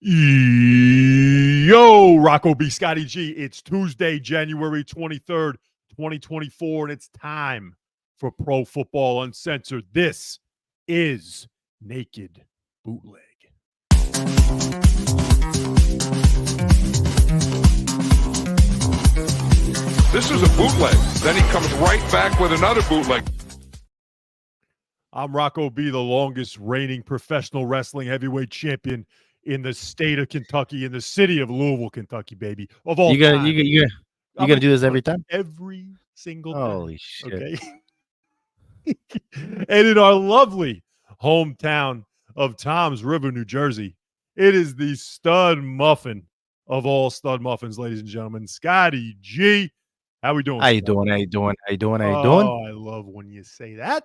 Yo, Rocco B Scotty G. It's Tuesday, January 23rd, 2024, and it's time for Pro Football Uncensored. This is Naked Bootleg. This is a bootleg. Then he comes right back with another bootleg. I'm Rocco B, the longest reigning professional wrestling heavyweight champion in the state of Kentucky, in the city of Louisville, Kentucky, baby. Of all time. You gonna do this every time? Every single time. Holy shit. Okay. And in our lovely hometown of Toms River, New Jersey, it is the stud muffin of all stud muffins, ladies and gentlemen, Scotty G. How we doing? How you doing? How you doing? How you doing? How you Oh, doing? I love when you say that.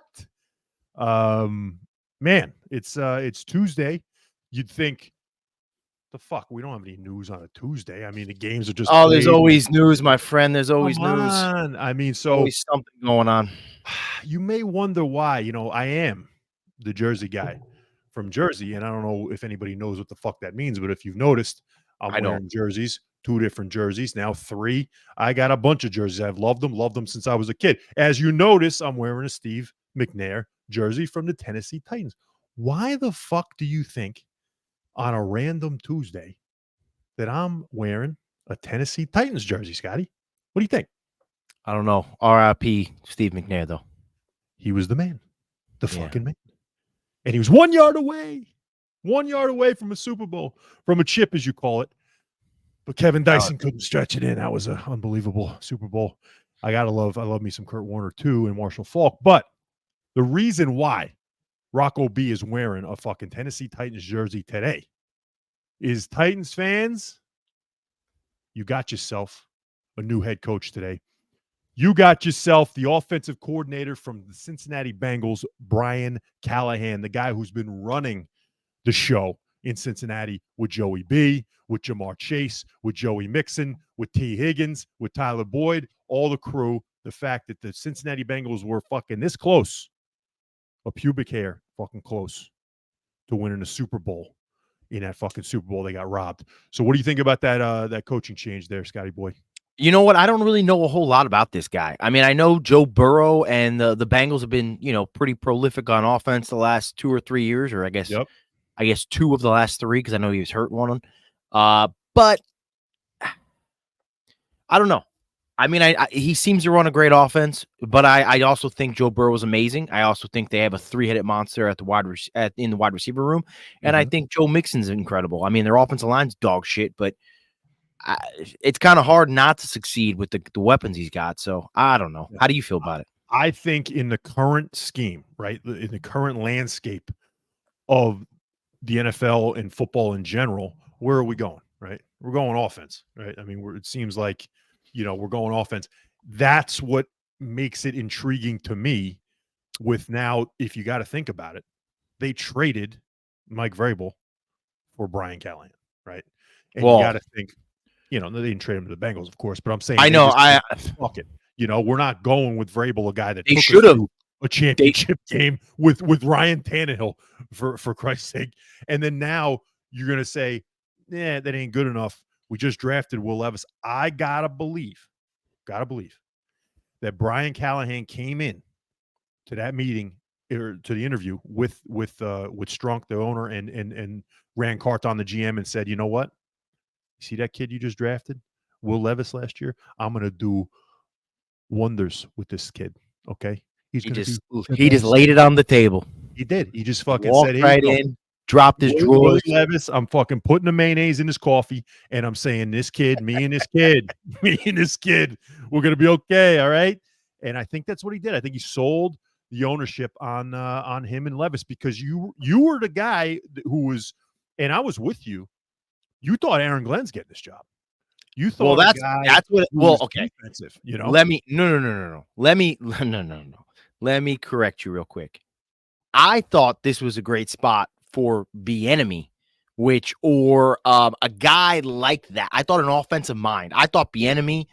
Man, it's Tuesday. You'd think, the fuck, we don't have any news on a Tuesday. I mean, the games are just there's always news, my friend. There's always Come news. on. I mean, so Always something going on. you may wonder why. You know, I am the Jersey guy from Jersey, and I don't know if anybody knows what the fuck that means, but if you've noticed, I'm wearing jerseys, 2 different jerseys, now 3. I got a bunch of jerseys. I've loved them since I was a kid. As you notice, I'm wearing a Steve McNair jersey from the Tennessee Titans. Why the fuck do you think on a random Tuesday that I'm wearing a Tennessee Titans jersey, Scotty? What do you think? I don't know. R.I.P. Steve McNair, though. He was the man, the fucking man. And he was 1 yard away from a Super Bowl, from a chip, as you call it. But Kevin Dyson couldn't stretch it in. That was an unbelievable Super Bowl. I love me some Kurt Warner too and Marshall Faulk. But the reason why Rocco B is wearing a fucking Tennessee Titans jersey today is, Titans fans, you got yourself a new head coach today. You got yourself the offensive coordinator from the Cincinnati Bengals, Brian Callahan, the guy who's been running the show in Cincinnati with Joey B, with Jamar Chase, with Joey Mixon, with T. Higgins, with Tyler Boyd, all the crew. The fact that the Cincinnati Bengals were fucking this close, a pubic hair fucking close to winning a Super Bowl. In that fucking Super Bowl, they got robbed. So what do you think about that coaching change there, Scotty boy? You know what? I don't really know a whole lot about this guy. I mean, I know Joe Burrow and the Bengals have been, pretty prolific on offense the last 2 or 3 years, or I guess 2 of the last 3, because I know he was hurt one of them. But I don't know. I mean, he seems to run a great offense, but I also think Joe Burrow is amazing. I also think they have a 3-headed monster in the wide receiver room, and I think Joe Mixon's incredible. I mean, their offensive line's dog shit, but it's kind of hard not to succeed with the weapons he's got. So I don't know. How do you feel about it? I think in the current scheme, right, in the current landscape of the NFL and football in general, where are we going? Right, we're going offense, right? I mean, it seems like, we're going offense. That's what makes it intriguing to me. With now, if you got to think about it, they traded Mike Vrabel for Brian Callahan, right? And you got to think, they didn't trade him to the Bengals, of course, but I'm saying, fuck it. We're not going with Vrabel, a guy that they should have a championship game with Ryan Tannehill, for Christ's sake. And then now you're going to say, that ain't good enough. We just drafted Will Levis. I gotta believe that Brian Callahan came in to that meeting, or to the interview with Strunk, the owner, and Rand Carthon, the GM, and said, you know what? See that kid you just drafted, Will Levis, last year? I'm gonna do wonders with this kid. Okay, he just laid it on the table. He did. He just fucking walked said, right in. Dropped his drawers. Will Levis, I'm fucking putting the mayonnaise in his coffee, and I'm saying, me and this kid, we're gonna be okay, all right. And I think that's what he did. I think he sold the ownership on him and Levis, because you were the guy who was, and I was with you. You thought Aaron Glenn's getting this job. You thought that's what. Well, okay. Defensive, Let me no. Let me correct you real quick. I thought this was a great spot for Bieniemy, or a guy like that. I thought an offensive mind. I thought Bieniemy.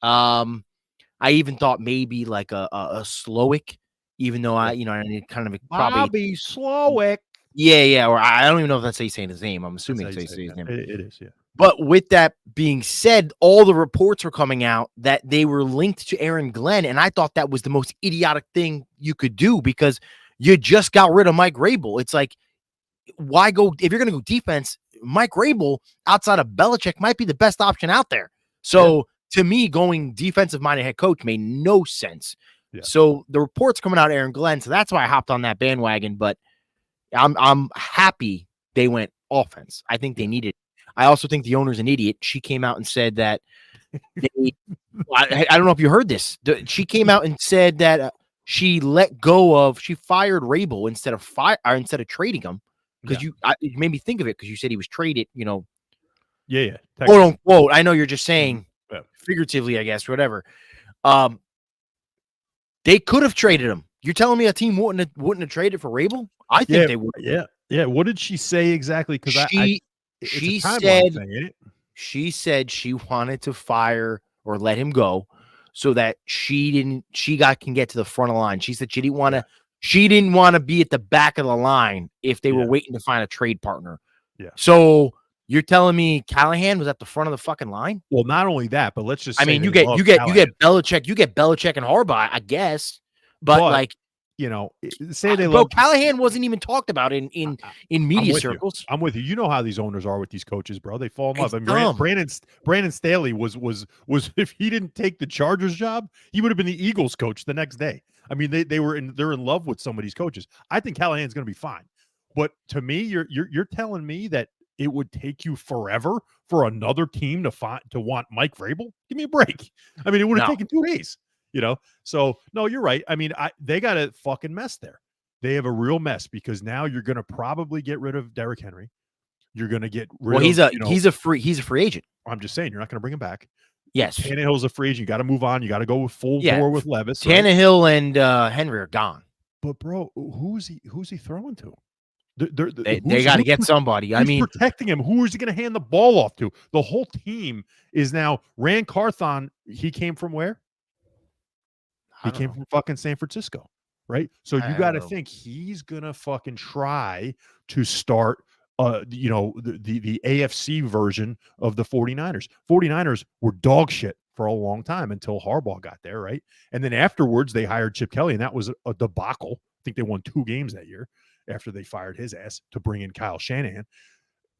I even thought maybe like a Slowick, even though I need kind of Bobby Slowick. Yeah. Or I don't even know if that's how you say his name. I'm That's assuming how it's you how you say say it, his yeah. name. It is, yeah. But with that being said, all the reports were coming out that they were linked to Aaron Glenn, and I thought that was the most idiotic thing you could do because you just got rid of Mike Rabel. It's like, why go if you're going to go defense? Mike Rabel outside of Belichick might be the best option out there. So to me, going defensive minded head coach made no sense. Yeah. So the reports coming out Aaron Glenn, so that's why I hopped on that bandwagon. But I'm happy they went offense. I think they needed. I also think the owner's an idiot. She came out and said that they, I don't know if you heard this. She came out and said that she fired Rabel instead of trading him because it made me think of it because you said he was traded, Yeah. quote unquote. I know you're just saying Yeah. figuratively, I guess, whatever. They could have traded him. You're telling me a team wouldn't have traded for Rabel? I think they would. Yeah. What did she say exactly? Because she it's a timeline said thing, ain't it? She said she wanted to fire or let him go so that she can get to the front of the line. She said she didn't want to be at the back of the line if they were waiting to find a trade partner. Yeah. So you're telling me Callahan was at the front of the fucking line? Well, not only that, but let's just say you get Belichick, you get Belichick and Harbaugh, I guess. But like, say they love Callahan wasn't even talked about in media circles. I'm with you. You know how these owners are with these coaches, bro. They fall in love. And dumb. Brandon Staley was if he didn't take the Chargers job, he would have been the Eagles coach the next day. I mean, they're in love with some of these coaches. I think Callahan's going to be fine, but to me, you're telling me that it would take you forever for another team to want Mike Vrabel? Give me a break. I mean, it would have taken 2 days. So no, you're right. I mean, they got a fucking mess there. They have a real mess because now you're going to probably get rid of Derrick Henry. You're going to get rid of. He's a free agent. I'm just saying, you're not going to bring him back. Yes, Tannehill's a free agent. You got to move on. You got to go with full bore with Levis. Tannehill and Henry are gone. But bro, who's he throwing to? They got to get somebody. I mean, protecting him. Who is he going to hand the ball off to? The whole team is now Rand Carthon. He came from where? He came from fucking San Francisco, right? So you got to think he's going to fucking try to start, the AFC version of the 49ers. 49ers were dog shit for a long time until Harbaugh got there, right? And then afterwards, they hired Chip Kelly, and that was a debacle. I think they won 2 games that year after they fired his ass to bring in Kyle Shanahan.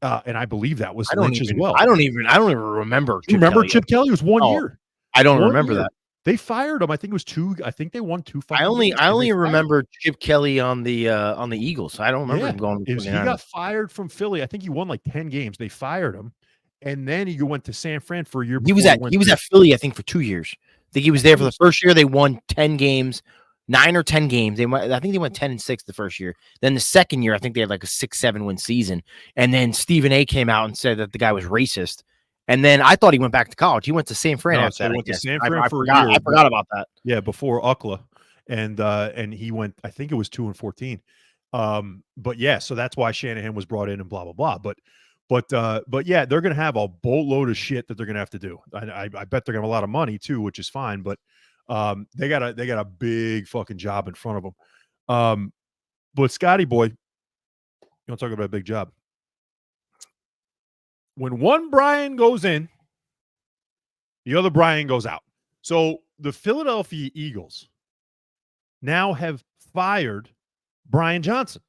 And I believe that was Lynch as well. I don't even remember. Chip Kelly? It was 1 year. I don't remember that. They fired him. I think it was 2. I think they won 2. I only remember Chip Kelly on the Eagles. I don't remember him going. He got fired from Philly. I think he won like 10 games. They fired him, and then he went to San Fran for a year. He was at Philly, I think, for 2 years. I think he was there for the first year. They won 10 games, 9 or 10 games. I think they went 10-6 the first year. Then the second year, I think they had like a 6-7 win season. And then Stephen A. came out and said that the guy was racist. And then I thought he went back to college. He went to San Fran after that. He went to San Fran for a year. I forgot about that. Yeah, before UCLA, and he went. I think it was 2-14. But yeah, so that's why Shanahan was brought in and blah blah blah. But yeah, they're gonna have a boatload of shit that they're gonna have to do. I bet they're gonna have a lot of money too, which is fine. But they got a big fucking job in front of them. But Scotty boy, you want to talk about a big job? When one Brian goes in, the other Brian goes out. So the Philadelphia Eagles now have fired Brian Johnson,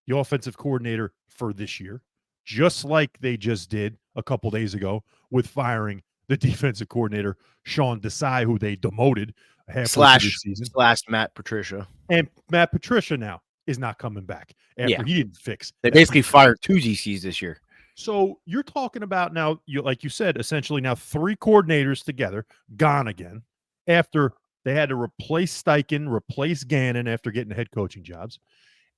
the offensive coordinator for this year, just like they just did a couple days ago with firing the defensive coordinator, Sean Desai, who they demoted halfway through the season. / Matt Patricia. And Matt Patricia now is not coming back after he didn't fix. They basically fired 2 GCs this year. So you're talking about now, like you said, essentially now 3 coordinators together, gone again, after they had to replace Steichen, replace Gannon after getting head coaching jobs.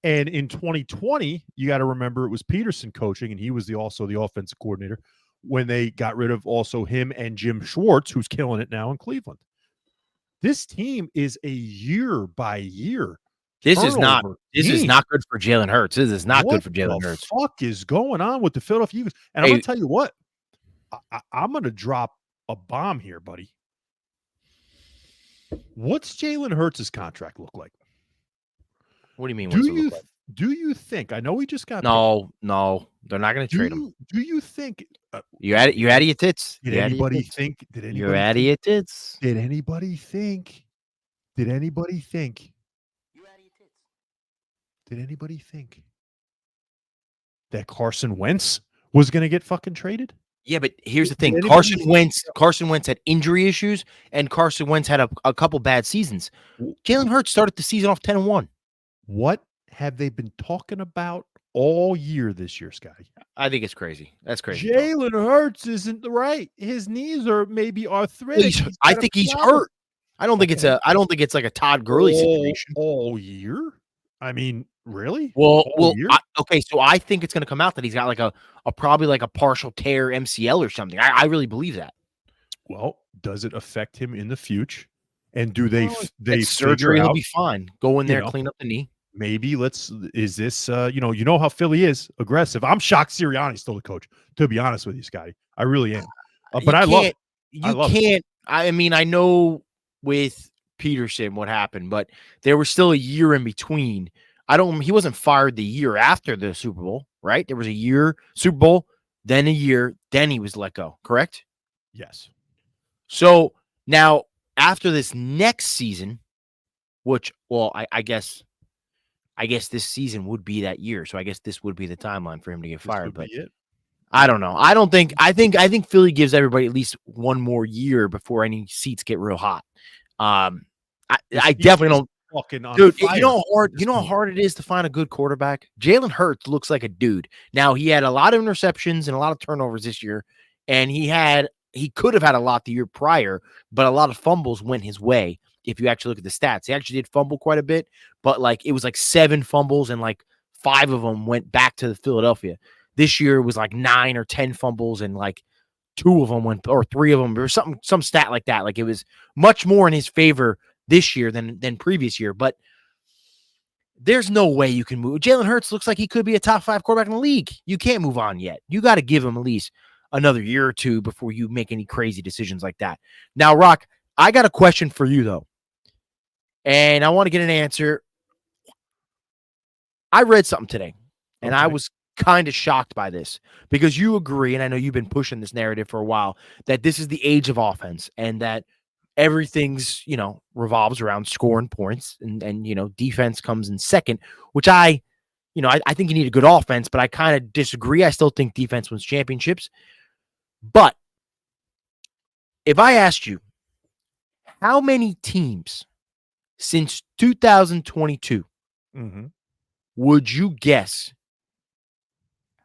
And in 2020, you got to remember it was Peterson coaching, and he was also the offensive coordinator when they got rid of also him and Jim Schwartz, who's killing it now in Cleveland. This team is a year by year. This is not good for Jalen Hurts. This is not good for Jalen Hurts. What the fuck is going on with the Philadelphia Eagles? And I'm going to tell you what. I'm going to drop a bomb here, buddy. What's Jalen Hurts' contract look like? What do you mean? Do you Do you think? I know we just got No, they're not going to trade him. Do you think? You out of your tits. Did You out of your anybody tits. think? Did You're anybody? out of your tits. Did anybody think? Did anybody think? You out of your tits. Did anybody think that Carson Wentz was going to get fucking traded? Yeah, but here's the thing. Did Carson anybody- Wentz had injury issues, and Carson Wentz had a couple bad seasons. Jalen Hurts started the season off 10-1. What have they been talking about all year this year, Scotty? I think it's crazy. That's crazy. Jalen Hurts isn't right. His knees are maybe arthritic. I think he's hurt. I don't think it's like a Todd Gurley situation. All year? I mean, really? Well, All year? okay. So I think it's going to come out that he's got like a probably like a partial tear MCL or something. I really believe that. Well, does it affect him in the future? And do they surgery? He'll be fine. Go in there, clean up the knee. Maybe is this you know how Philly is aggressive. I'm shocked Sirianni's still the coach, to be honest with you, Scotty. I really am. But I love it. I mean, I know with Peterson what happened, but there was still a year in between. He wasn't fired the year after the Super Bowl, right? There was a year Super Bowl, then a year, then he was let go, correct? Yes. So now after this next season, which, well, I guess this season would be that year. So I guess this would be the timeline for him to get fired. But I don't know. I think Philly gives everybody at least one more year before any seats get real hot. I definitely don't. Dude, you know how hard it is to find a good quarterback? Jalen Hurts looks like a dude. Now, he had a lot of interceptions and a lot of turnovers this year, and he could have had a lot the year prior, but a lot of fumbles went his way. If you actually look at the stats, he actually did fumble quite a bit, but like it was like 7 fumbles and like 5 of them went back to Philadelphia. This year it was like 9 or 10 fumbles and like 2 of them went, or 3 of them, or some stat like that. Like it was much more in his favor this year than previous year, but there's no way you can move. Jalen Hurts looks like he could be a top 5 quarterback in the league. You can't move on yet. You got to give him at least another year or 2 before you make any crazy decisions like that. Now, Rock, I got a question for you though, and I want to get an answer. I read something today, and I was kind of shocked by this because you agree, and I know you've been pushing this narrative for a while, that this is the age of offense and that everything's, revolves around scoring points and defense comes in second, which I think you need a good offense, but I kind of disagree. I still think defense wins championships. But if I asked you, how many teams since 2022 would you guess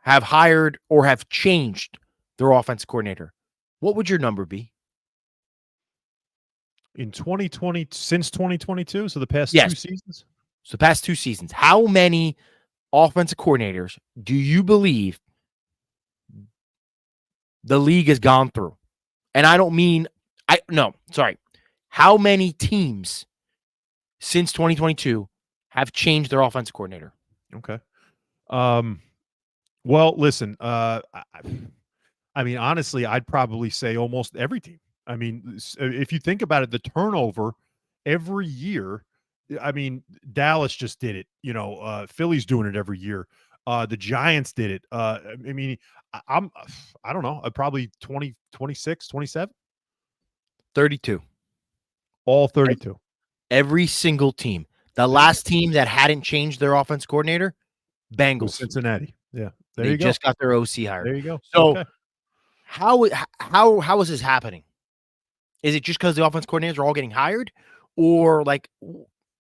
have hired or have changed their offensive coordinator? What would your number be? In 2020, since 2022, so the past 2 seasons? So the past 2 seasons, how many offensive coordinators do you believe the league has gone through? And I don't mean, how many teams since 2022 have changed their offensive coordinator? Okay. Well, listen, I mean, honestly, I'd probably say almost every team. I mean, if you think about it, the turnover every year, I mean, Dallas just did it. Philly's doing it every year. The Giants did it. I mean, I don't know, probably 20, 26, 27. 32. All 32. Every single team. The last team that hadn't changed their offense coordinator, Bengals. Cincinnati. Yeah. They just got their OC hired. There you go. So how is this happening? Is it just because the offense coordinators are all getting hired? Or like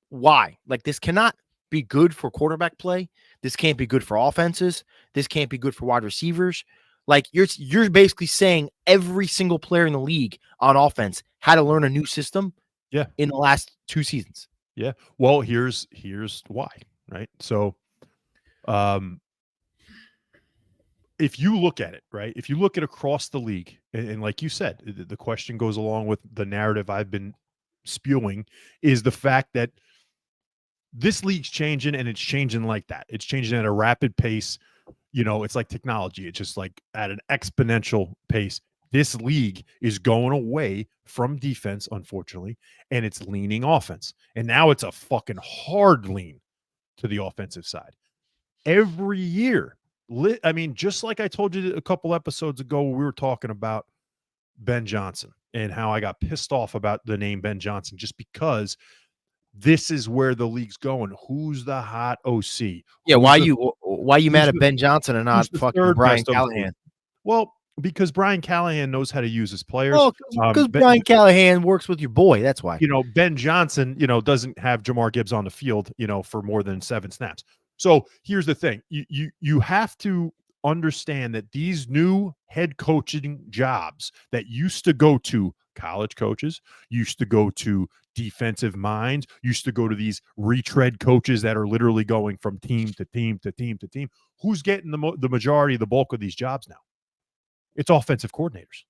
why? Like this cannot be good for quarterback play. This can't be good for offenses. This can't be good for wide receivers. Like you're basically saying every single player in the league on offense had to learn a new system in the last 2 seasons. Yeah. Well, here's why, right? So if you look at it, right? If you look at across the league, and like you said, the question goes along with the narrative I've been spewing, is the fact that this league's changing, and it's changing like that. It's changing at a rapid pace. It's like technology. It's just like at an exponential pace. This league is going away from defense, unfortunately, and it's leaning offense. And now it's a fucking hard lean to the offensive side. every year. I mean, just like I told you a couple episodes ago, we were talking about Ben Johnson and how I got pissed off about the name Ben Johnson just because this is where the league's going. Who's the hot OC? Yeah, Who's why you mad at Ben Johnson and not the fucking third Brian best OC? Callahan? Well, because Brian Callahan knows how to use his players. Oh, because Brian Callahan works with your boy. That's why. Ben Johnson, doesn't have Jamar Gibbs on the field, for more than 7 snaps. So here's the thing. You have to understand that these new head coaching jobs that used to go to college coaches, used to go to defensive minds, used to go to these retread coaches that are literally going from team to team to team to team. Who's getting the majority, the bulk of these jobs now? It's offensive coordinators.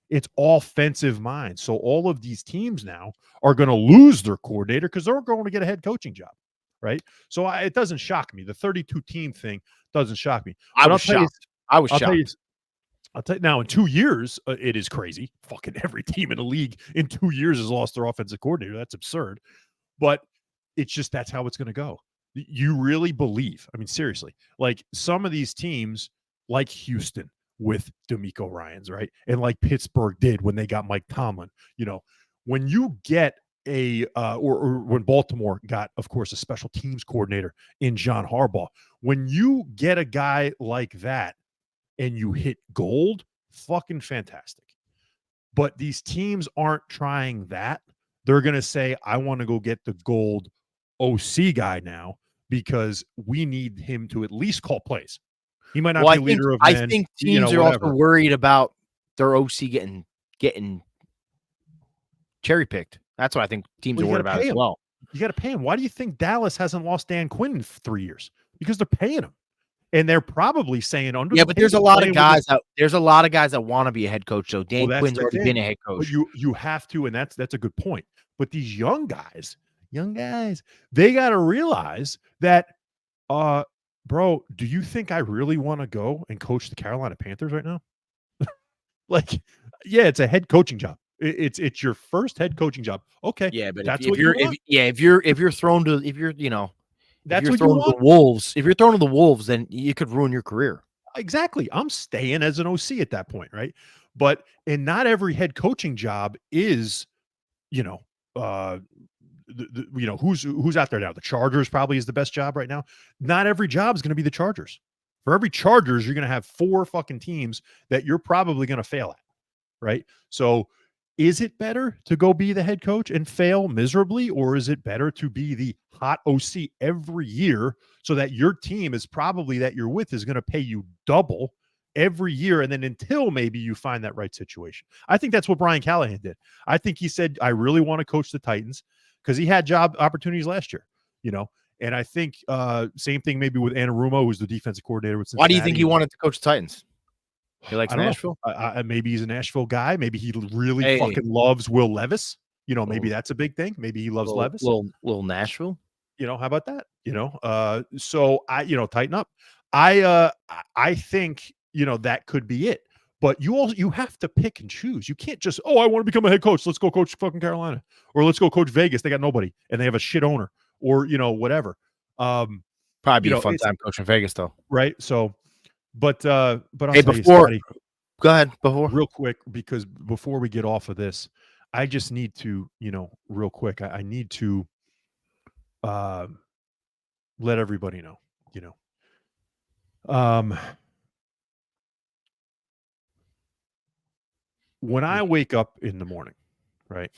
It's offensive minds. So all of these teams now are going to lose their coordinator because they're going to get a head coaching job, right? So it doesn't shock me. The 32-team thing doesn't shock me. I was shocked. I'll tell you now, in 2 years, it is crazy. Fucking every team in the league in 2 years has lost their offensive coordinator. That's absurd. But it's just that's how it's going to go. You really believe? I mean, seriously, like some of these teams, like Houston with DeMeco Ryans, right? And like Pittsburgh did when they got Mike Tomlin, when you get or when Baltimore got, of course, a special teams coordinator in John Harbaugh, when you get a guy like that and you hit gold, fucking fantastic. But these teams aren't trying that. They're going to say, I want to go get the gold OC guy now because we need him to at least call plays. He might not be a leader of men. I think teams are also worried about their OC getting cherry picked. That's what I think teams are worried about as well. You got to pay him. Why do you think Dallas hasn't lost Dan Quinn in 3 years? Because they're paying him, and they're probably saying under. Yeah, but there's a lot of guys that want to be a head coach. So Dan Quinn's already been a head coach. But you have to, and that's a good point. But these young guys, they got to realize that. Bro, do you think I really want to go and coach the Carolina Panthers right now? Yeah, it's a head coaching job. It's your first head coaching job. Okay. Yeah, but that's if you're thrown to the Wolves, if you're thrown to the Wolves, then you could ruin your career. Exactly. I'm staying as an OC at that point, right? But not every head coaching job is, who's out there now? The Chargers probably is the best job right now. Not every job is going to be the Chargers. For every Chargers, you're going to have 4 fucking teams that you're probably going to fail at, right? So is it better to go be the head coach and fail miserably, or is it better to be the hot OC every year so that your team is probably that you're with is going to pay you double every year, and then until maybe you find that right situation? I think that's what Brian Callahan did. I think he said, I really want to coach the Titans, because he had job opportunities last year, and I think same thing maybe with Anarumo, who's the defensive coordinator with Cincinnati. Why do you think he wanted to coach the Titans? He likes Nashville? Maybe he's a Nashville guy. Maybe he really fucking loves Will Levis. Maybe that's a big thing. Maybe he loves Levis. Little Nashville. How about that? So I, tighten up. I think, that could be it. But you have to pick and choose. You can't just, I want to become a head coach. Let's go coach fucking Carolina, or let's go coach Vegas. They got nobody and they have a shit owner, or whatever. Probably be a fun time coaching Vegas though, right? So, but I'll hey, tell you, Scotty, go ahead. Real quick, because before we get off of this, I just need to, real quick, I need to let everybody know, when I wake up in the morning, right,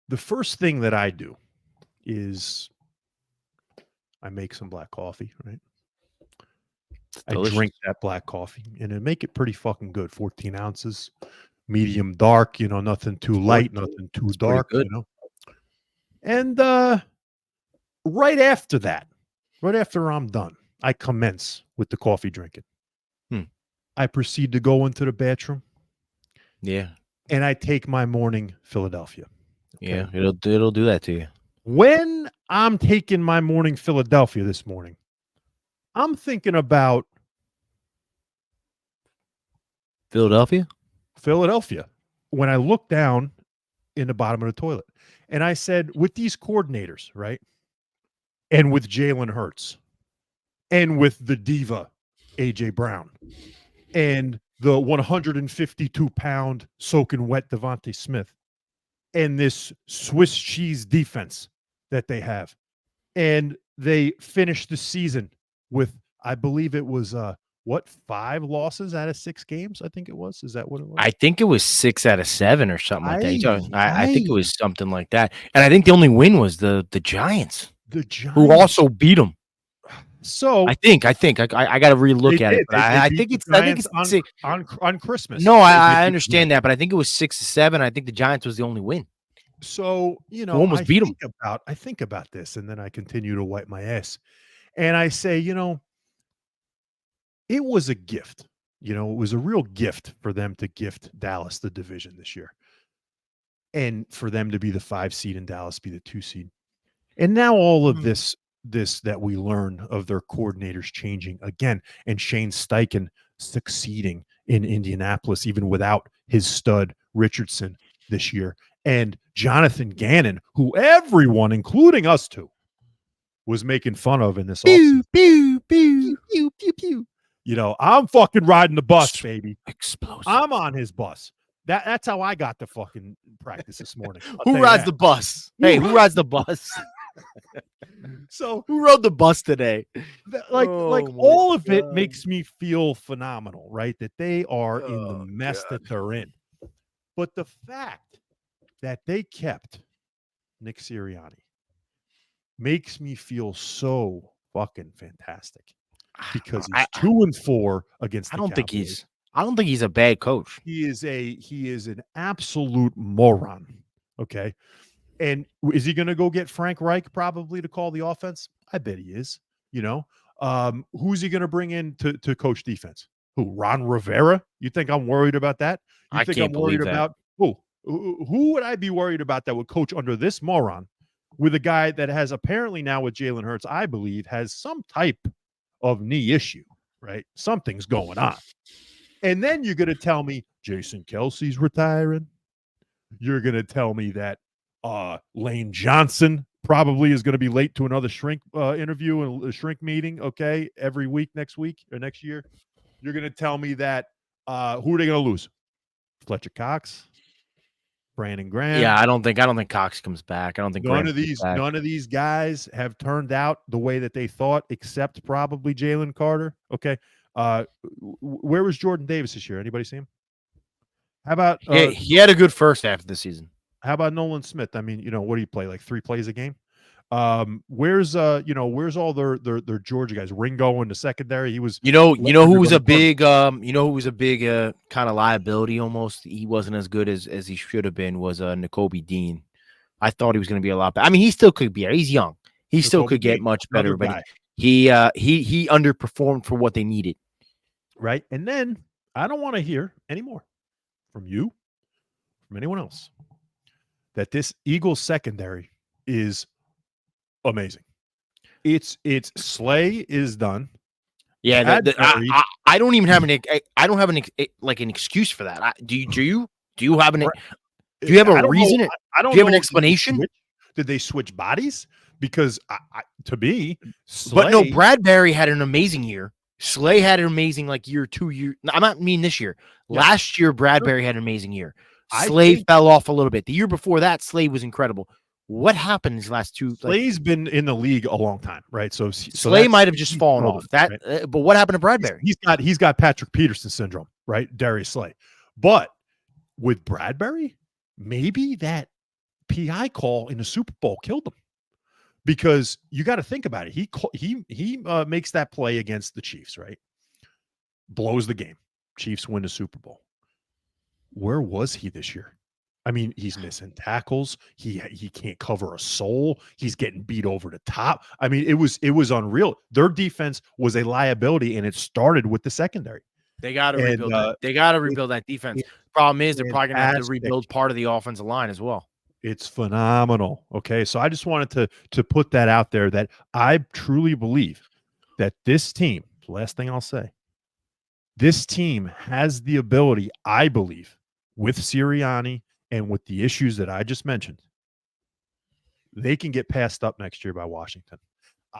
the first thing that I do is I make some black coffee, right? I drink that black coffee, and I make it pretty fucking good. 14 ounces, medium dark, nothing too light, nothing too dark, And right after that, right after I'm done, I commence with the coffee drinking. I proceed to go into the bathroom. Yeah. And I take my morning Philadelphia. Okay? Yeah, it'll do that to you. When I'm taking my morning Philadelphia this morning, I'm thinking about Philadelphia. When I look down in the bottom of the toilet, and I said, with these coordinators, right? and with Jalen Hurts and with the diva AJ Brown and the 152-pound soaking wet Devontae Smith and this Swiss cheese defense that they have. And they finished the season with, I believe it was 5 losses out of 6 games? I think it was. Is that what it was? I think it was 6 out of 7 or something like that. I think it Aye. was something like that. And I think the only win was the Giants, The Giants. who also beat them. So I think I got to relook at it. But I think it's on Christmas. No, I understand that, but I think it was 6-7. I think the Giants was the only win. So, you know, almost beat them. I think about this, and then I continue to wipe my ass. And I say, you know, it was a gift. You know, it was a real gift for them to gift Dallas the division this year. And for them to be the 5 seed and Dallas be the 2 seed. And now all of this that we learn of their coordinators changing again, and Shane Steichen succeeding in Indianapolis, even without his stud Richardson this year. And Jonathan Gannon, who everyone, including us two, was making fun of in this offseason. Pew, pew, pew, pew, pew. You know, I'm fucking riding the bus, baby. Explosive. I'm on his bus. That's how I got to fucking practice this morning. Who rides the bus? Hey, who rides the bus? So who rode the bus today? All of it makes me feel phenomenal, right? That they are in the mess that they're in. But the fact that they kept Nick Sirianni makes me feel so fucking fantastic, because he's 2-4 against the Cowboys. I don't think he's a bad coach. He is an absolute moron. Okay. And is he going to go get Frank Reich probably to call the offense? I bet he is. You know, who's he going to bring in to coach defense? Who? Ron Rivera? You think I'm worried about that? You think I'm worried about who? Who would I be worried about that would coach under this moron, with a guy that has apparently now with Jalen Hurts, I believe, has some type of knee issue, right? Something's going on. And then you're going to tell me Jason Kelsey's retiring. You're going to tell me that Lane Johnson probably is going to be late to another shrink interview and a shrink meeting, okay, every week next week or next year. You're going to tell me that who are they going to lose? Fletcher Cox, Brandon Graham. Yeah, I don't think Cox comes back. I don't think none of these guys have turned out the way that they thought, except probably Jalen Carter. Okay. Where was Jordan Davis this year? Anybody see him? How about he had a good first half of the season. How about Nolan Smith? I mean, you know, what do you play, like 3 plays a game? Where's all their Georgia guys? Ringo in the secondary. He was who was a big kind of liability almost. He wasn't as good as he should have been, was Nakobe Dean. I thought he was going to be a lot better. I mean, he still could be. He's young. He still could get much better, but he underperformed for what they needed. Right. And then I don't want to hear anymore from you, from anyone else, that this Eagles secondary is amazing. It's Slay is done. Yeah, I don't even have an excuse for that. Do you have a reason? I don't. Do you have an explanation? Did they switch bodies? Because to me, Slay, but no, Bradbury had an amazing year. Slay had an amazing year, 2 years. I'm not mean this year. Yeah. Last year, Bradbury had an amazing year. Slay fell off a little bit. The year before that, Slay was incredible. What happened these last 2? Slay's been in the league a long time, right? So Slay might have just fallen off. That, right? But what happened to Bradbury? He's got Patrick Peterson syndrome, right? Darius Slay. But with Bradbury, maybe that PI call in the Super Bowl killed him, because you got to think about it. He makes that play against the Chiefs, right? Blows the game. Chiefs win the Super Bowl. Where was he this year? I mean, he's missing tackles. He can't cover a soul. He's getting beat over the top. I mean, it was unreal. Their defense was a liability, and it started with the secondary. They got to rebuild that. They got to rebuild that defense. Problem is, they're probably going to have to rebuild part of the offensive line as well. It's phenomenal. Okay, so I just wanted to put that out there, that I truly believe that this team, last thing I'll say, this team has the ability, I believe, with Sirianni and with the issues that I just mentioned, they can get passed up next year by Washington.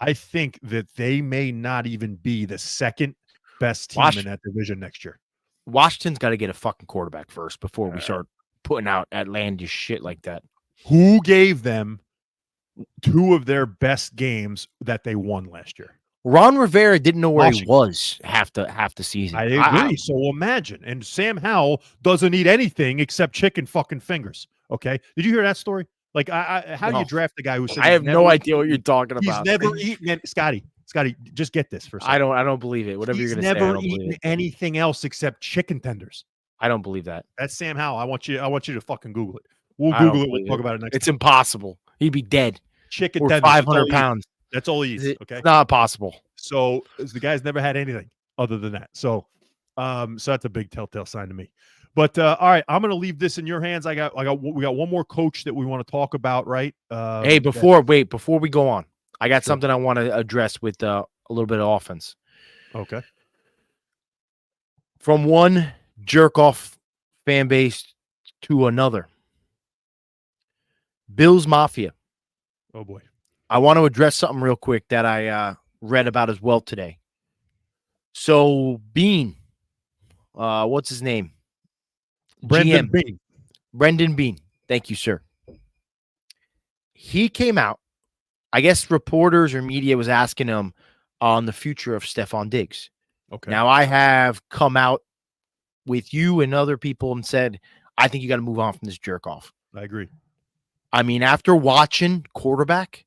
I think that they may not even be the second best team in that division next year. Washington's got to get a fucking quarterback first before we start putting out outlandish shit like that. Who gave them 2 of their best games that they won last year? Ron Rivera didn't know where he was half the season. I agree. So imagine. And Sam Howell doesn't eat anything except chicken fucking fingers. Okay. Did you hear that story? Like, how do you draft the guy who said I have no idea what you're talking about? He's never eaten Scotty, just get this for a second. I don't believe it. Whatever you're going to say, I don't believe it. He's never eaten anything else except chicken tenders. I don't believe that. That's Sam Howell. I want you to fucking Google it. We'll Google it. We'll talk about it next time. It's impossible. He'd be dead. Chicken or tenders. 500 pounds. That's all he eats. Okay. It's not possible. So the guy's never had anything other than that. So that's a big telltale sign to me. But all right, I'm going to leave this in your hands. We got one more coach that we want to talk about, right? Hey, before we go on, I got something I want to address with a little bit of offense. Okay. From one jerk off fan base to another. Bills Mafia. Oh boy. I want to address something real quick that I read about as well today. So Bean, what's his name? Brendan Bean. Brendan Bean. Thank you, sir. He came out. I guess reporters or media was asking him on the future of Stefon Diggs. Okay. Now I have come out with you and other people and said, I think you got to move on from this jerk off. I agree. I mean, after watching Quarterback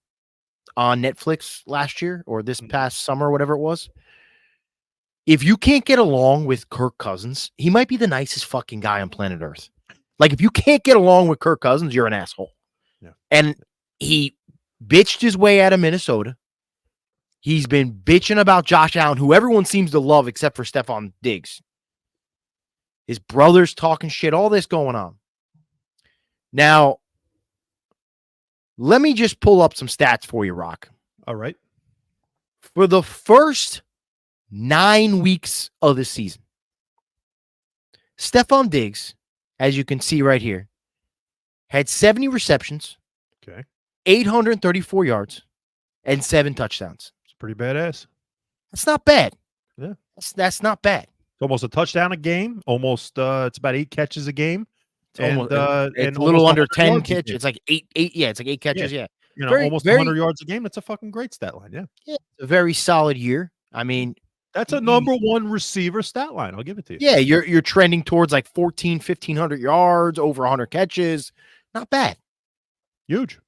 on Netflix last year or this past summer, whatever it was, if you can't get along with Kirk Cousins, he might be the nicest fucking guy on planet Earth. Like, if you can't get along with Kirk Cousins, you're an asshole. Yeah. And he bitched his way out of Minnesota. He's been bitching about Josh Allen, who everyone seems to love except for Stefon Diggs. His brother's talking shit, all this going on. Now, let me just pull up some stats for you, Rock. All right. For the first 9 weeks of the season, Stefon Diggs, as you can see right here, had 70 receptions, 834 yards, and 7 touchdowns. It's pretty badass. That's not bad. Yeah. That's not bad. It's almost a touchdown a game. Almost it's about 8 catches a game. It's a little under 10 catches. It's like 8. Yeah, it's like 8 catches. Yeah. You know, almost 100 yards a game. That's a fucking great stat line. Yeah. Yeah. It's a very solid year. I mean, that's a number 1 receiver stat line. I'll give it to you. Yeah, you're trending towards like 1,500 yards, over 100 catches. Not bad. Huge.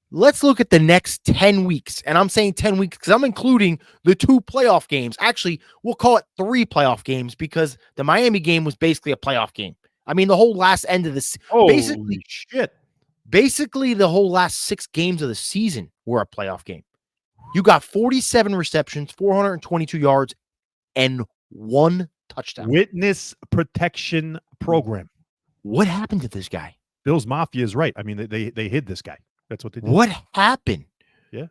Let's look at the next 10 weeks. And I'm saying 10 weeks because I'm including the 2 playoff games. Actually, we'll call it 3 playoff games because the Miami game was basically a playoff game. I mean, the whole last end of the basically the whole last 6 games of the season were a playoff game. You got 47 receptions, 422 yards, and 1 touchdown. Witness protection program. What happened to this guy? Bills Mafia is right. I mean, they hid this guy. That's what they did. What happened? Yeah.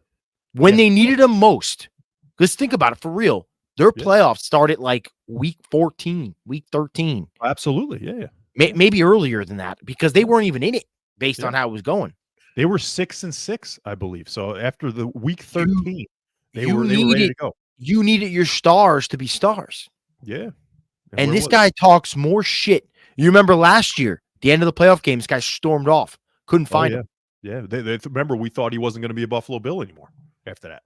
When they needed him most. Because think about it for real. Their playoffs started like week 14, week 13. Absolutely. Yeah. Maybe earlier than that because they weren't even in it based on how it was going. They were 6-6, I believe. So after the week 13, they were ready to go. You needed your stars to be stars. Yeah. And this guy talks more shit. You remember last year, the end of the playoff game, this guy stormed off. Couldn't find him. Yeah. They remember we thought he wasn't going to be a Buffalo Bill anymore after that.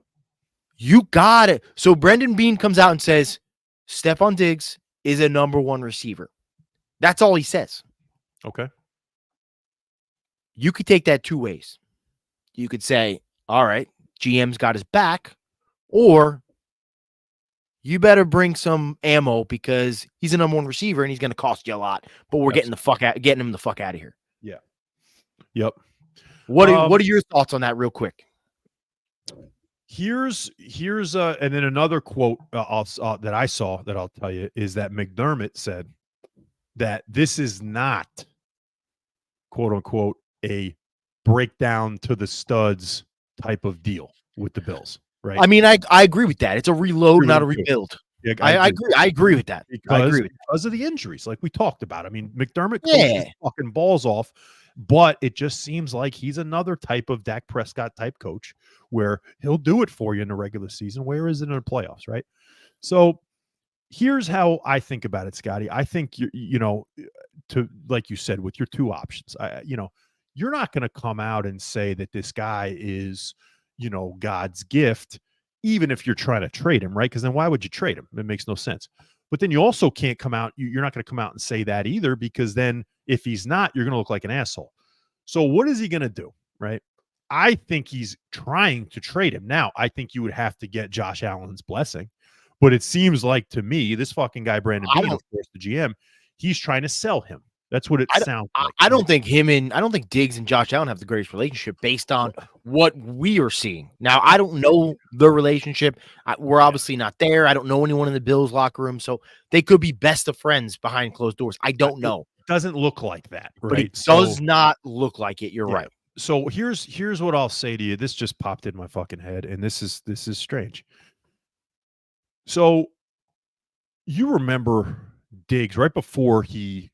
You got it. So Brendan Bean comes out and says, Stefon Diggs is a number 1 receiver. That's all he says. Okay. You could take that 2 ways. You could say, all right, GM's got his back, or you better bring some ammo because he's a number 1 receiver and he's going to cost you a lot, but we're getting him the fuck out of here. Yeah. Yep. What are your thoughts on that real quick? Here's and then another quote that I saw that I'll tell you is that McDermott said that this is not, quote unquote, a breakdown to the studs type of deal with the Bills, right? I mean, I agree with that. It's a reload, not a rebuild. Yeah, I agree with that. Because of the injuries, like we talked about. I mean, McDermott coached his fucking balls off, But it just seems like he's another type of Dak Prescott type coach where he'll do it for you in the regular season. Where is it in the playoffs, right? So here's how I think about it, Scotty. I think to like you said, with your two options, you're not going to come out and say that this guy is, God's gift, even if you're trying to trade him, right? Because then why would you trade him? It makes no sense. But then you also can't come out, you're not going to come out and say that either, because then if he's not, you're going to look like an asshole. So what is he going to do, right? I think he's trying to trade him. Now, I think you would have to get Josh Allen's blessing, but it seems like to me, this fucking guy, Brandon Beane, of course, the GM, he's trying to sell him. That's what it sounds like. I don't think Diggs and Josh Allen have the greatest relationship based on what we are seeing. Now, I don't know the relationship. We're obviously not there. I don't know anyone in the Bills locker room, so they could be best of friends behind closed doors. I don't know. It doesn't look like that, right? But it does not look like it. You're right. So here's what I'll say to you. This just popped in my fucking head, and this is strange. So you remember Diggs right before he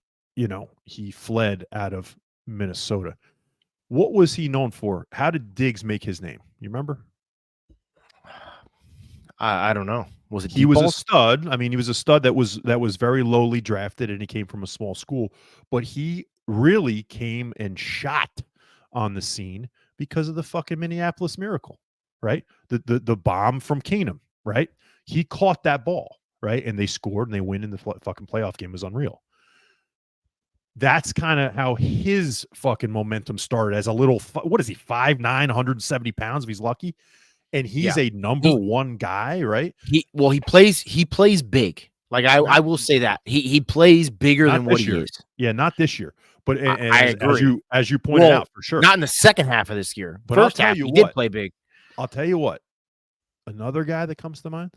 fled out of Minnesota. What was he known for? How did Diggs make his name? You remember? I don't know. Was it? He was a stud. I mean, he was a stud that was very lowly drafted, and he came from a small school. But he really came and shot on the scene because of the fucking Minneapolis Miracle, right? The bomb from Keenum, right? He caught that ball, right? And they scored and they win in the fucking playoff game. It was unreal. That's kind of how his fucking momentum started as a little, what is he, 5'9", 170 pounds if he's lucky. And he's a number one guy, right? He plays big. Like I will say that. He plays bigger than what he is. Yeah, not this year. But I agree. As you pointed out, for sure. Not in the second half of this year. But First half, he did play big. I'll tell you what. Another guy that comes to mind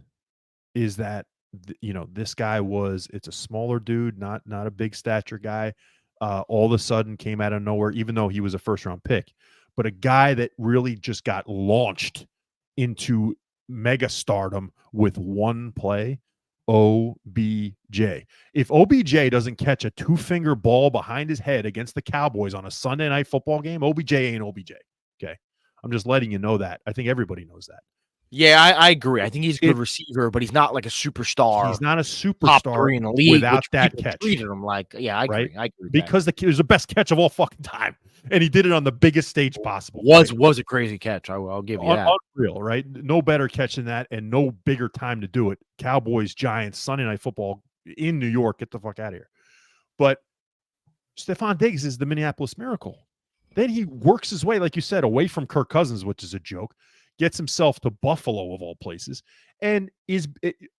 is that this guy it's a smaller dude, not a big stature guy. All of a sudden came out of nowhere, even though he was a first round pick, but a guy that really just got launched into mega stardom with one play, OBJ. If OBJ doesn't catch a 2-finger ball behind his head against the Cowboys on a Sunday night football game, OBJ ain't OBJ. Okay. I'm just letting you know that. I think everybody knows that. Yeah, I agree. I think he's a good receiver, but he's not like a superstar. He's not a superstar in the league without that catch. Treated him like, I agree. Right? I agree. Because it was the best catch of all fucking time, and he did it on the biggest stage possible. Was a crazy catch. I'll give you that. Unreal, right? No better catch than that, and no bigger time to do it. Cowboys, Giants, Sunday Night Football in New York. Get the fuck out of here. But Stefon Diggs is the Minneapolis Miracle. Then he works his way, like you said, away from Kirk Cousins, which is a joke. Gets himself to Buffalo of all places, and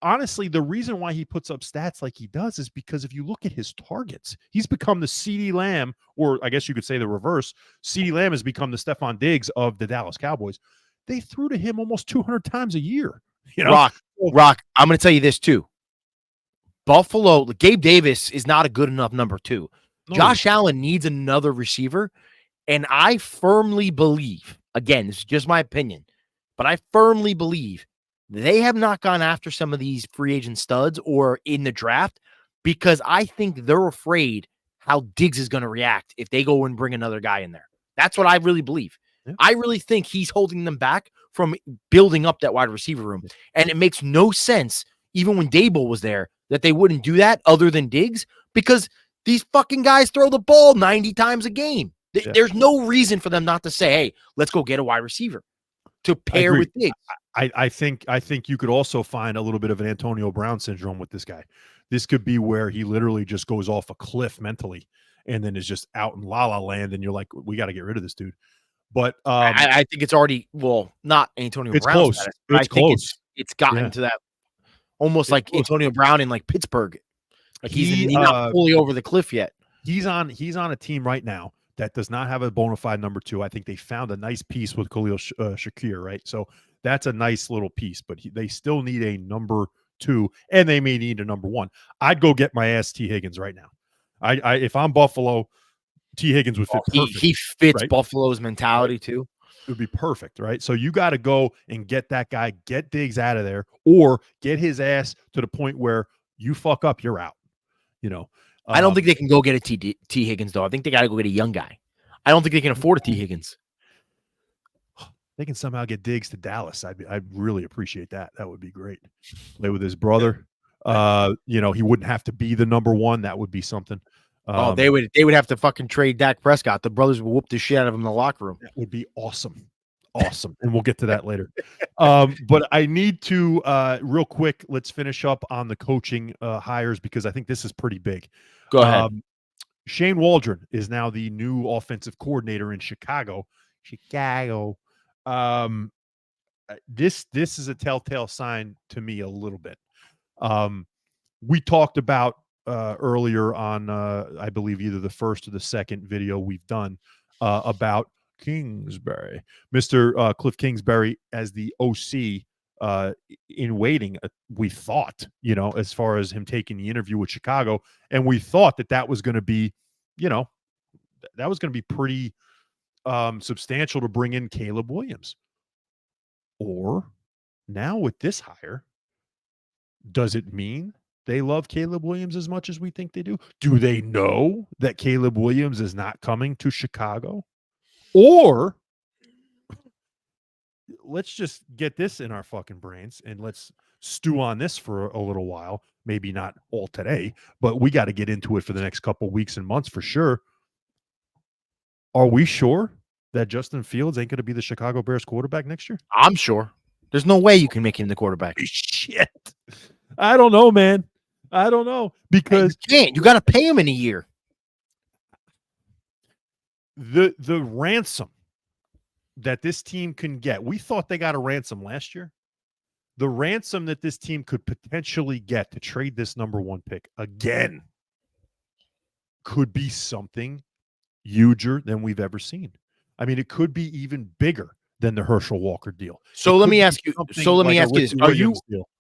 honestly, the reason why he puts up stats like he does is because if you look at his targets, he's become the CeeDee Lamb, or I guess you could say the reverse. CeeDee Lamb has become the Stefon Diggs of the Dallas Cowboys. They threw to him almost 200 times a year. Rock. I'm going to tell you this too. Buffalo, Gabe Davis is not a good enough number 2. No. Josh Allen needs another receiver, and I firmly believe, again, this is just my opinion, but I firmly believe they have not gone after some of these free agent studs or in the draft because I think they're afraid how Diggs is going to react if they go and bring another guy in there. That's what I really believe. Yeah. I really think he's holding them back from building up that wide receiver room. And it makes no sense, even when Dable was there, that they wouldn't do that other than Diggs because these fucking guys throw the ball 90 times a game. Yeah. There's no reason for them not to say, hey, let's go get a wide receiver to pair with Diggs. I think you could also find a little bit of an Antonio Brown syndrome with this guy. This could be where he literally just goes off a cliff mentally and then is just out in la la land, and you're like, we got to get rid of this dude. But I think it's already not Antonio Brown. Close. Status, it's close. It's gotten to that almost like close. Antonio Brown in like Pittsburgh. Like he's not fully over the cliff yet. He's on a team right now that does not have a bona fide number 2. I think they found a nice piece with Khalil Shakir, right? So that's a nice little piece, but they still need a number 2, and they may need a number 1. I'd go get my ass T. Higgins right now. If I'm Buffalo, T. Higgins would fit perfect. He fits right? Buffalo's mentality too. It would be perfect, right? So you got to go and get that guy, get Diggs out of there, or get his ass to the point where you fuck up, you're out. I don't think they can go get a T. Higgins, though. I think they got to go get a young guy. I don't think they can afford a T. Higgins. They can somehow get Diggs to Dallas. I'd really appreciate that. That would be great. Play with his brother. He wouldn't have to be the number one. That would be something. They would have to fucking trade Dak Prescott. The brothers would whoop the shit out of him in the locker room. That would be awesome. Awesome. And we'll get to that later. But I need to real quick, let's finish up on the coaching hires because I think this is pretty big. Go ahead. Shane Waldron is now the new offensive coordinator in Chicago. This is a telltale sign to me a little bit. We talked about earlier on, I believe either the first or the second video we've done about Kingsbury, Mr. Cliff Kingsbury as the OC in waiting. We thought, as far as him taking the interview with Chicago, and we thought that was going to be, that was going to be pretty substantial to bring in Caleb Williams. Or now with this hire, does it mean they love Caleb Williams as much as we think they do? Do they know that Caleb Williams is not coming to Chicago? Or let's just get this in our fucking brains and let's stew on this for a little while. Maybe not all today, but we got to get into it for the next couple weeks and months for sure. Are we sure that Justin Fields ain't going to be the Chicago Bears quarterback next year? I'm sure. There's no way you can make him the quarterback. Shit. I don't know, man. I don't know. Because you can't. You got to pay him in a year. The ransom that this team can get, we thought they got a ransom last year. The ransom that this team could potentially get to trade this number one pick again could be something huger than we've ever seen. I mean, it could be even bigger than the Herschel Walker deal. So let me ask you. So let me ask you this: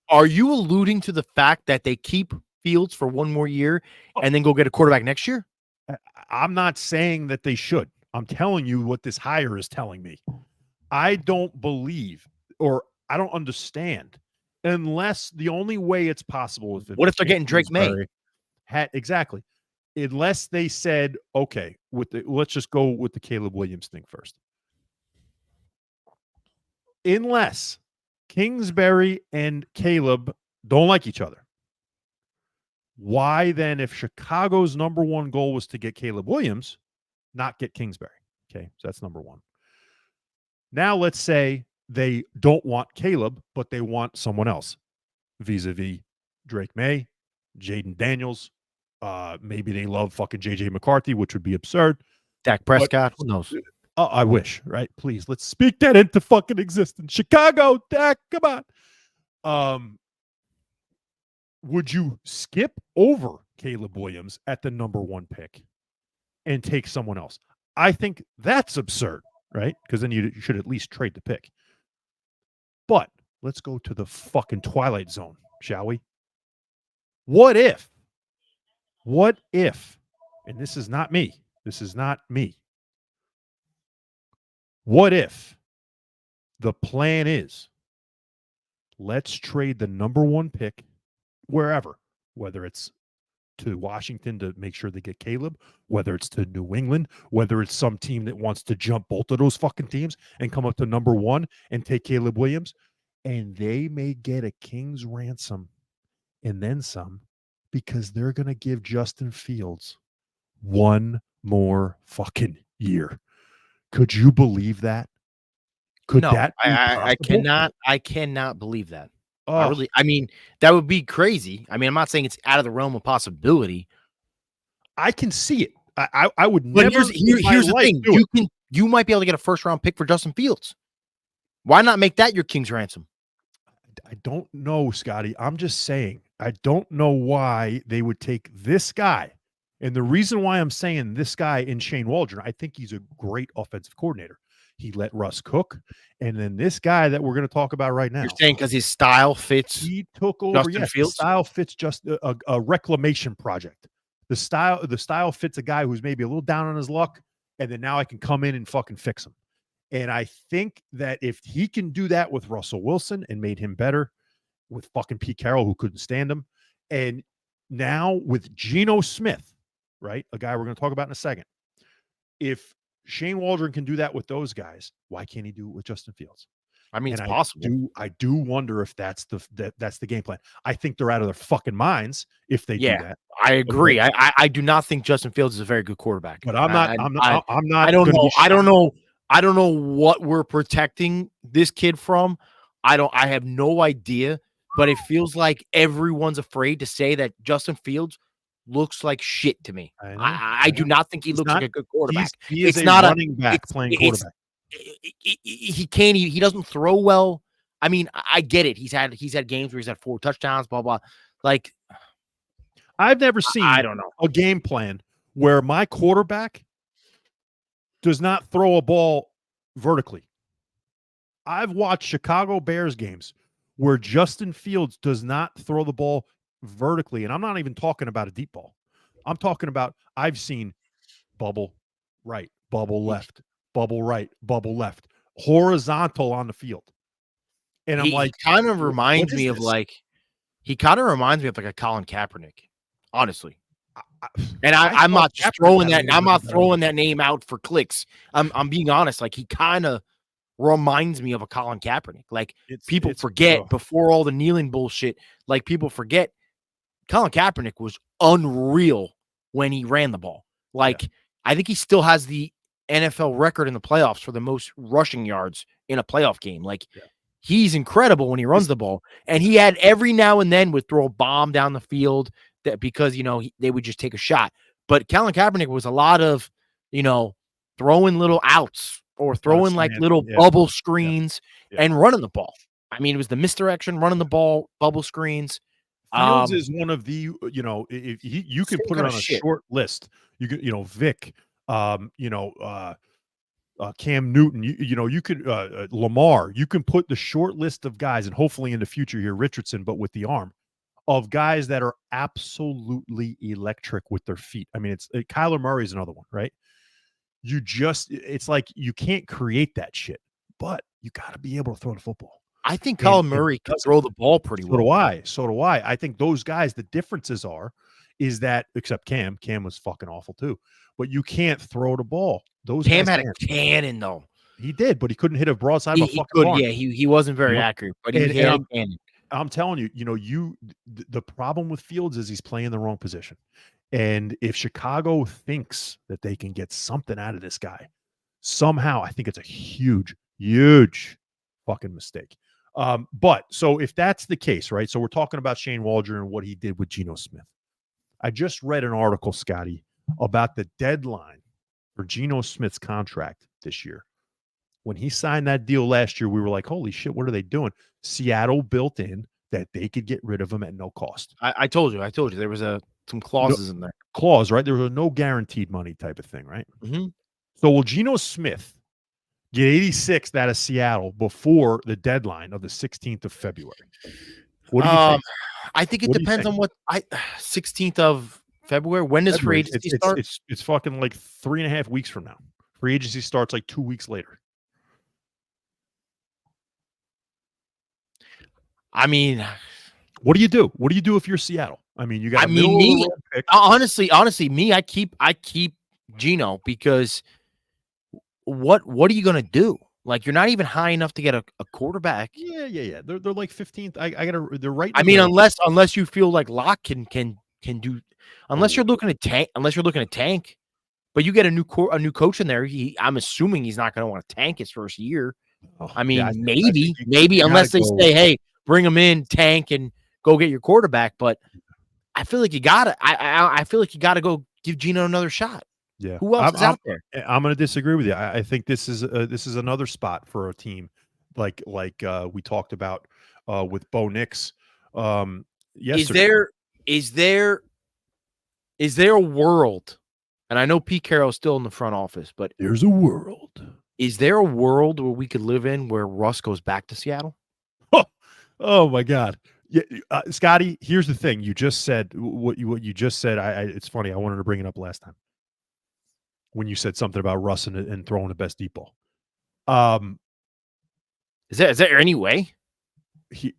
Are you alluding to the fact that they keep Fields for one more year and then go get a quarterback next year? I'm not saying that they should. I'm telling you what this hire is telling me. I don't believe, or I don't understand, unless the only way it's possible is what if they're getting Drake May? Exactly. Unless they said, okay, let's just go with the Caleb Williams thing first. Unless Kingsbury and Caleb don't like each other. Why then, if Chicago's number one goal was to get Caleb Williams, not get Kingsbury? Okay, so that's number one. Now let's say they don't want Caleb, but they want someone else, vis-a-vis Drake May, Jaden Daniels. Maybe they love fucking JJ McCarthy, which would be absurd. Dak Prescott, who knows? I wish, right? Please, let's speak that into fucking existence. Chicago, Dak, come on. Would you skip over Caleb Williams at the number one pick and take someone else? I think that's absurd, right? Because then you should at least trade the pick. But let's go to the fucking Twilight Zone, shall we? What if, and this is not me, what if the plan is, let's trade the number one pick wherever, whether it's to Washington to make sure they get Caleb, whether it's to New England, whether it's some team that wants to jump both of those fucking teams and come up to number one and take Caleb Williams, and they may get a king's ransom and then some, because they're going to give Justin Fields one more fucking year. Could you believe that? Could that be possible? I cannot believe that. I mean, that would be crazy. I mean, I'm not saying it's out of the realm of possibility. I can see it. I would never. Here's the thing: you might be able to get a first round pick for Justin Fields. Why not make that your king's ransom? I don't know, Scotty. I'm just saying. I don't know why they would take this guy. And the reason why I'm saying this guy in Shane Waldron, I think he's a great offensive coordinator. He let Russ cook. And then this guy that we're going to talk about right now. You're saying because his style fits. He took over. Justin Fields? Style fits just a reclamation project. The style fits a guy who's maybe a little down on his luck. And then now I can come in and fucking fix him. And I think that if he can do that with Russell Wilson and made him better, with fucking Pete Carroll, who couldn't stand him, and now with Geno Smith, right, a guy we're going to talk about in a second, if Shane Waldron can do that with those guys. Why can't he do it with Justin Fields? I mean, And it's possible. I do wonder if that's the game plan. I think they're out of their fucking minds if they do that. I agree. I do not think Justin Fields is a very good quarterback. But I'm not. I don't know. I don't know. I don't know what we're protecting this kid from. I have no idea. But it feels like everyone's afraid to say that Justin Fields looks like shit to me. I do not think he looks like a good quarterback. He is not running back playing quarterback. He can't. He doesn't throw well. I mean, I get it. He's had games where he's had 4 touchdowns. Blah blah. Like, I've never seen. I don't know, a game plan where my quarterback does not throw a ball vertically. I've watched Chicago Bears games where Justin Fields does not throw the ball vertically, and I'm not even talking about a deep ball. I'm talking about I've seen bubble right, bubble left, bubble right, bubble left, horizontal on the field. And I'm like, he kind of reminds me of like a Colin Kaepernick, honestly. And I'm not just throwing that. I'm not throwing that name out for clicks. I'm being honest. Like, he kind of reminds me of a Colin Kaepernick. Like, people forget before all the kneeling bullshit. Like, people forget Colin Kaepernick was unreal when he ran the ball. Like, I think he still has the NFL record in the playoffs for the most rushing yards in a playoff game. Like, he's incredible when he runs the ball. And he had every now and then would throw a bomb down the field that because, they would just take a shot. But Colin Kaepernick was a lot of, throwing little outs or throwing like little bubble screens and running the ball. I mean, it was the misdirection, running the ball, bubble screens. Fields is one of the, if you can put it on a short list. You could, Vic, Cam Newton, you could Lamar. You can put the short list of guys, and hopefully in the future here, Richardson, but with the arm, of guys that are absolutely electric with their feet. I mean, Kyler Murray is another one, right? It's like you can't create that shit, but you got to be able to throw the football. I think Kyler Murray can throw the ball pretty well. So do I. I think those guys, the differences is that, except Cam was fucking awful too, but you can't throw the ball. Cam had a cannon though. He did, but he couldn't hit a broadside of a fucking barn. Yeah, he wasn't very accurate, but he had a cannon. I'm telling you, the problem with Fields is he's playing the wrong position. And if Chicago thinks that they can get something out of this guy, somehow, I think it's a huge, huge fucking mistake. But so if that's the case, right? So we're talking about Shane Waldron and what he did with Geno Smith. I just read an article, Scotty, about the deadline for Geno Smith's contract this year. When he signed that deal last year, we were like, holy shit, what are they doing? Seattle built in that they could get rid of him at no cost. I told you. There was some clauses in there. Clause, right? There was a no guaranteed money type of thing, right? Mm-hmm. So will Geno Smith get 86th out of Seattle before the deadline of the 16th of February? What do you think? I think it depends on what 16th of February. When does free agency start? It's fucking like 3.5 weeks from now. Free agency starts like 2 weeks later. I mean, what do you do? What do you do if you're Seattle? I mean, you got. Honestly, me. I keep Geno because what are you gonna do? Like, you're not even high enough to get a quarterback. Yeah. They're like 15th. They're right. I mean, unless you feel like Locke can do, unless you're looking at tank, but you get a new coach in there. I'm assuming he's not going to want to tank his first year. I mean, maybe unless they say, hey, bring him in, tank, and go get your quarterback. But I feel like you gotta. I feel like you gotta go give Geno another shot. Yeah. Who else is out there? I'm going to disagree with you. I think this is another spot for a team like we talked about with Bo Nix. Yesterday. Is there a world? And I know Pete Carroll's still in the front office, but there's a world. Is there a world where we could live in where Russ goes back to Seattle? Oh my God. Yeah, Scotty, here's the thing. You just said what you just said. It's funny. I wanted to bring it up last time when you said something about Russ and throwing the best deep ball. Is there any way? They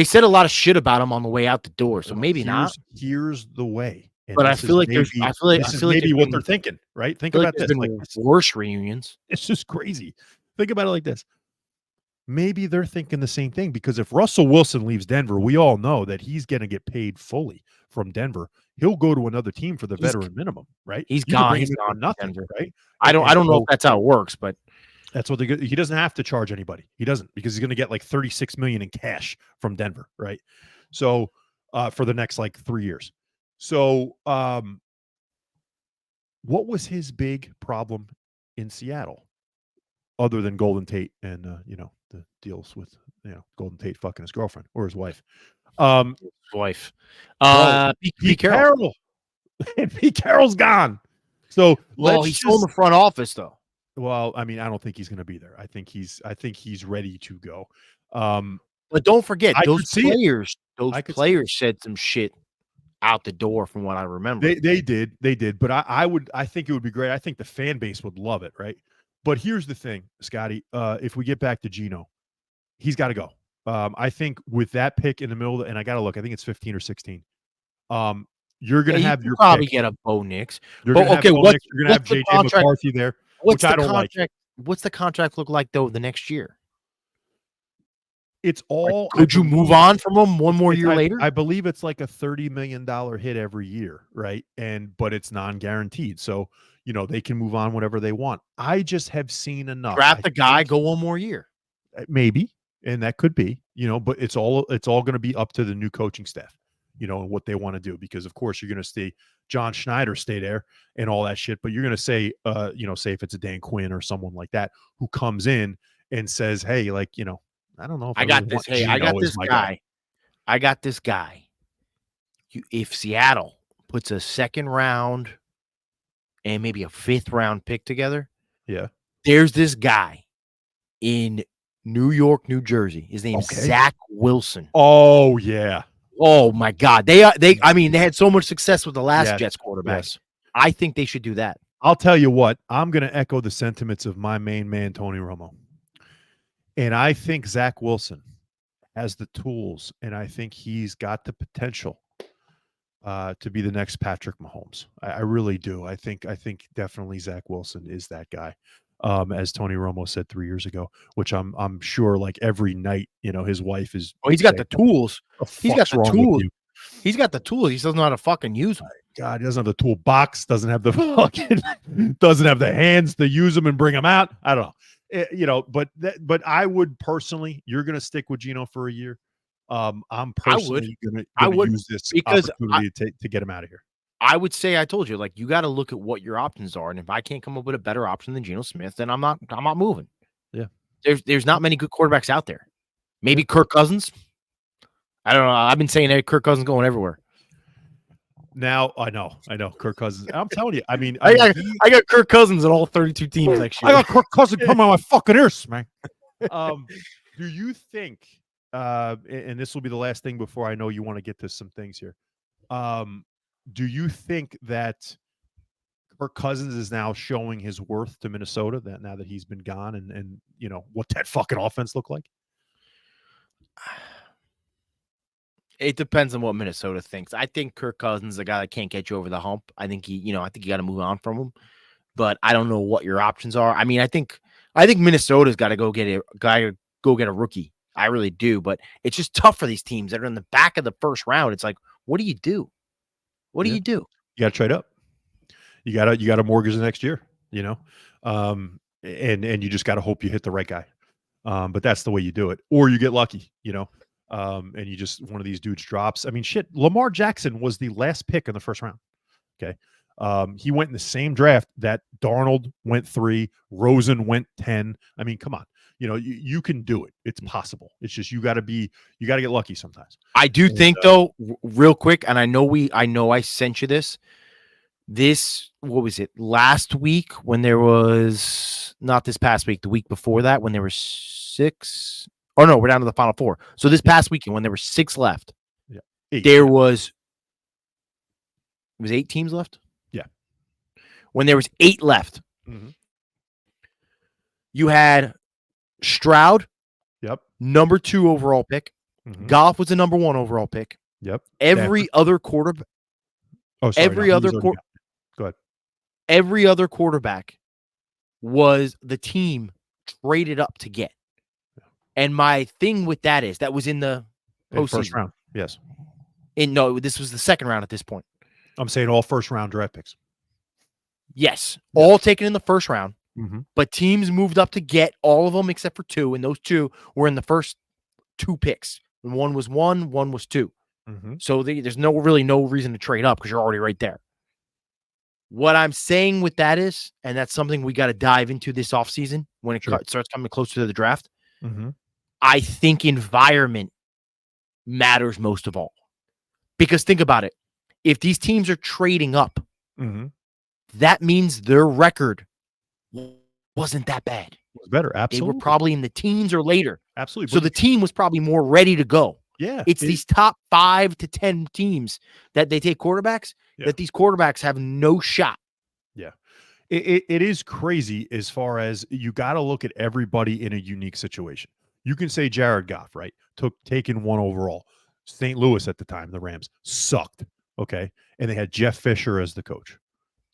said a lot of shit about him on the way out the door, so maybe not. Here's the way. And But I this is feel like maybe, I feel like this is there's maybe what been, they're thinking, right? Think I feel like about there's this. been worse reunions. It's just crazy. Think about it like this. Maybe they're thinking the same thing because if Russell Wilson leaves Denver, we all know that he's going to get paid fully from Denver. He'll go to another team for the veteran minimum, right? He's You can gone. bring He's him in for gone. nothing, Denver. right? I don't know so if that's how it works, but that's what he doesn't have to charge anybody. He doesn't because he's going to get like 36 million in cash from Denver, right? So for the next like 3 years. So what was his big problem in Seattle other than Golden Tate and the deals with Golden Tate fucking his girlfriend or his wife? wife. Pete Carroll. Pete Carroll's gone. So he's still in the front office though. Well, I mean, I don't think he's going to be there. I think he's ready to go. But don't forget those players. Those players said some shit out the door from what I remember. They did. But I think it would be great. I think the fan base would love it, right? But here's the thing, Scotty. If we get back to Geno, he's got to go. I think with that pick in the middle, and I got to look. I think it's 15 or 16. You're going to have your probably pick. get a Bo Nix. You're going to have JJ McCarthy there. What's which the I don't contract? like. What's the contract look like though the next year? It's all. Could you move on from him one more year later? I believe it's like a $30 million hit every year, right? But it's non-guaranteed, so they can move on whenever they want. I just have seen enough. Draft the guy, go one more year, maybe, and that could be, but it's all going to be up to the new coaching staff, and what they want to do. Because of course you're going to stay. John Schneider stay there and all that shit, but you're going to say, say if it's a Dan Quinn or someone like that who comes in and says, hey, like, I don't know if I got this. Hey, I got this guy. I got this guy. If Seattle puts a second round and maybe a 5th round pick together, yeah, there's this guy in New York, New Jersey. His name's Zach Wilson. Oh yeah. Oh my God. They had so much success with the last Jets quarterback. Yes. I think they should do that. I'll tell you what, I'm going to echo the sentiments of my main man, Tony Romo. And I think Zach Wilson has the tools, and I think he's got the potential to be the next Patrick Mahomes. I really do. I think definitely Zach Wilson is that guy. As Tony Romo said 3 years ago, which I'm sure like every night, his wife is. Oh, he's got the tools. He's got the tools. He's got the tools. He doesn't know how to fucking use them. God, he doesn't have the toolbox. Doesn't have the fucking. Doesn't have the hands to use them and bring them out. I don't know. But I would personally. You're going to stick with Geno for a year. I'm personally going to use this opportunity to get him out of here. I would say, I told you, like, you got to look at what your options are, and if I can't come up with a better option than Geno Smith, then I'm not moving. Yeah, there's not many good quarterbacks out there. Maybe Kirk Cousins. I don't know. I've been saying Kirk Cousins going everywhere. Now I know Kirk Cousins. I'm telling you. I mean, I got Kirk Cousins in all 32 teams next year. I got Kirk Cousins coming on my fucking ears, man. Do you think? And this will be the last thing before I know you want to get to some things here. Do you think that Kirk Cousins is now showing his worth to Minnesota that now that he's been gone and what that fucking offense looked like? It depends on what Minnesota thinks. I think Kirk Cousins is a guy that can't get you over the hump. I think you got to move on from him. But I don't know what your options are. I mean, I think Minnesota's got to go get a rookie. I really do. But it's just tough for these teams that are in the back of the first round. It's like, what do you do? What do you do? You got to trade up. You got to mortgage the next year. And you just got to hope you hit the right guy. But that's the way you do it, or you get lucky. And you just one of these dudes drops. I mean, shit. Lamar Jackson was the last pick in the first round. Okay. He went in the same draft that Darnold went 3, Rosen went 10. I mean, come on. You can do it. It's possible. It's just you got to get lucky sometimes. I do think though, real quick, and I know I sent you this. What was it? Last week when there was not this past week, the week before that when there were 6. Oh no, we're down to the final 4. So this past weekend when there were 6 left, 8. There was 8 teams left. Yeah. When there was 8 left, you had Stroud, number 2 overall pick. Goff was the number 1 overall pick. Yep. Every other quarterback, Oh, sorry. Every no, other he's already got it. Go ahead. every other quarterback was the team traded up to get. And my thing with that is that was in the In first postseason. round. Yes. No, this was the second round at this point. I'm saying all first round draft picks. Yes, Yeah. all taken in the first round. Mm-hmm. But teams moved up to get all of them except for 2, and those 2 were in the first 2 picks. And one was 1, one was 2. Mm-hmm. So there's no reason to trade up because you're already right there. What I'm saying with that is, and that's something we got to dive into this offseason when it starts coming closer to the draft, Mm-hmm. I think environment matters most of all. Because think about it. If these teams are trading up, Mm-hmm. that means their record wasn't that bad. It was better. Absolutely. They were probably in the teens or later. Absolutely. So the team was probably more ready to go. Yeah. It's these top 5 to 10 teams that they take quarterbacks, that these quarterbacks have no shot. Yeah. It is crazy as far as you got to look at everybody in a unique situation. You can say Jared Goff, right? Taken 1 overall. St. Louis at the time, the Rams sucked. Okay. And they had Jeff Fisher as the coach.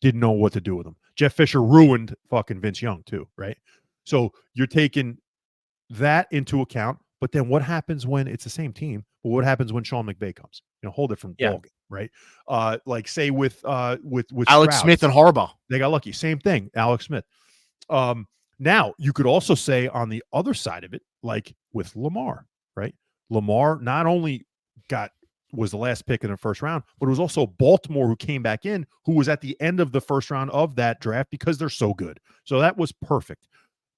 Didn't know what to do with him. Jeff Fisher ruined fucking Vince Young too, right? So you're taking that into account, but then what happens when it's the same team? Well, what happens when Sean McVay comes? Whole different ballgame, right? Like say with Alex Stroud, Smith and Harbaugh. they got lucky. Same thing, Alex Smith. Now you could also say on the other side of it, like with Lamar, right? Lamar not only was the last pick in the first round, but it was also Baltimore who came back in, who was at the end of the first round of that draft because they're so good. So that was perfect.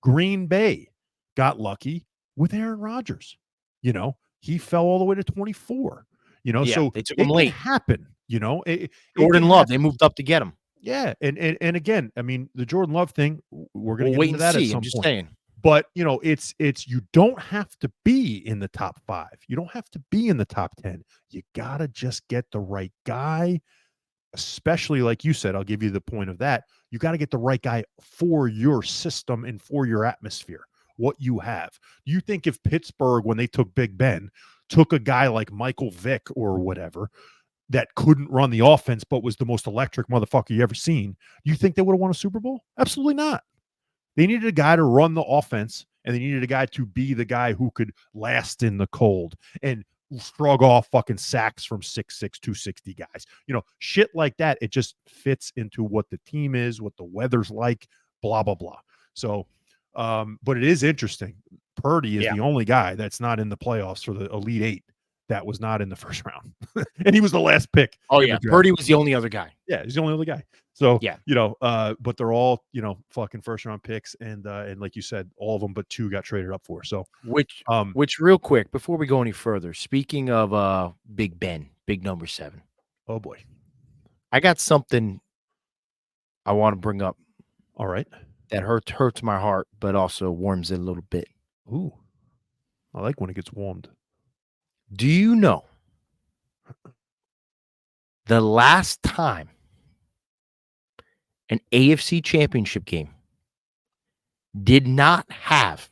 Green Bay got lucky with Aaron Rodgers. He fell all the way to 24. So they took it him can late. happen. Jordan Love, they moved up to get him. Yeah, and again, I mean, the Jordan Love thing, we're going to We'll get wait into and that see. at some I'm just point. saying. But it's you don't have to be in the top 5. You don't have to be in the top 10. You gotta just get the right guy. Especially like you said, I'll give you the point of that. You got to get the right guy for your system and for your atmosphere. What you have. You think if Pittsburgh, when they took Big Ben, took a guy like Michael Vick or whatever that couldn't run the offense but was the most electric motherfucker you ever seen, you think they would have won a Super Bowl? Absolutely not. They needed a guy to run the offense, and they needed a guy to be the guy who could last in the cold and shrug off fucking sacks from 6'6", 260 guys. Shit like that. It just fits into what the team is, what the weather's like, blah, blah, blah. So, but it is interesting. Purdy is the only guy that's not in the playoffs for the Elite 8 that was not in the first round. And he was the last pick. Oh, yeah. Purdy was the only other guy. Yeah, he's the only other guy. So, yeah, but they're all, fucking first round picks. And like you said, all of them but 2 got traded up for. So, which real quick, before we go any further, speaking of Big Ben, big number 7. Oh, boy. I got something I want to bring up. All right. That hurts my heart, but also warms it a little bit. Ooh. I like when it gets warmed. Do you know the last time an AFC championship game did not have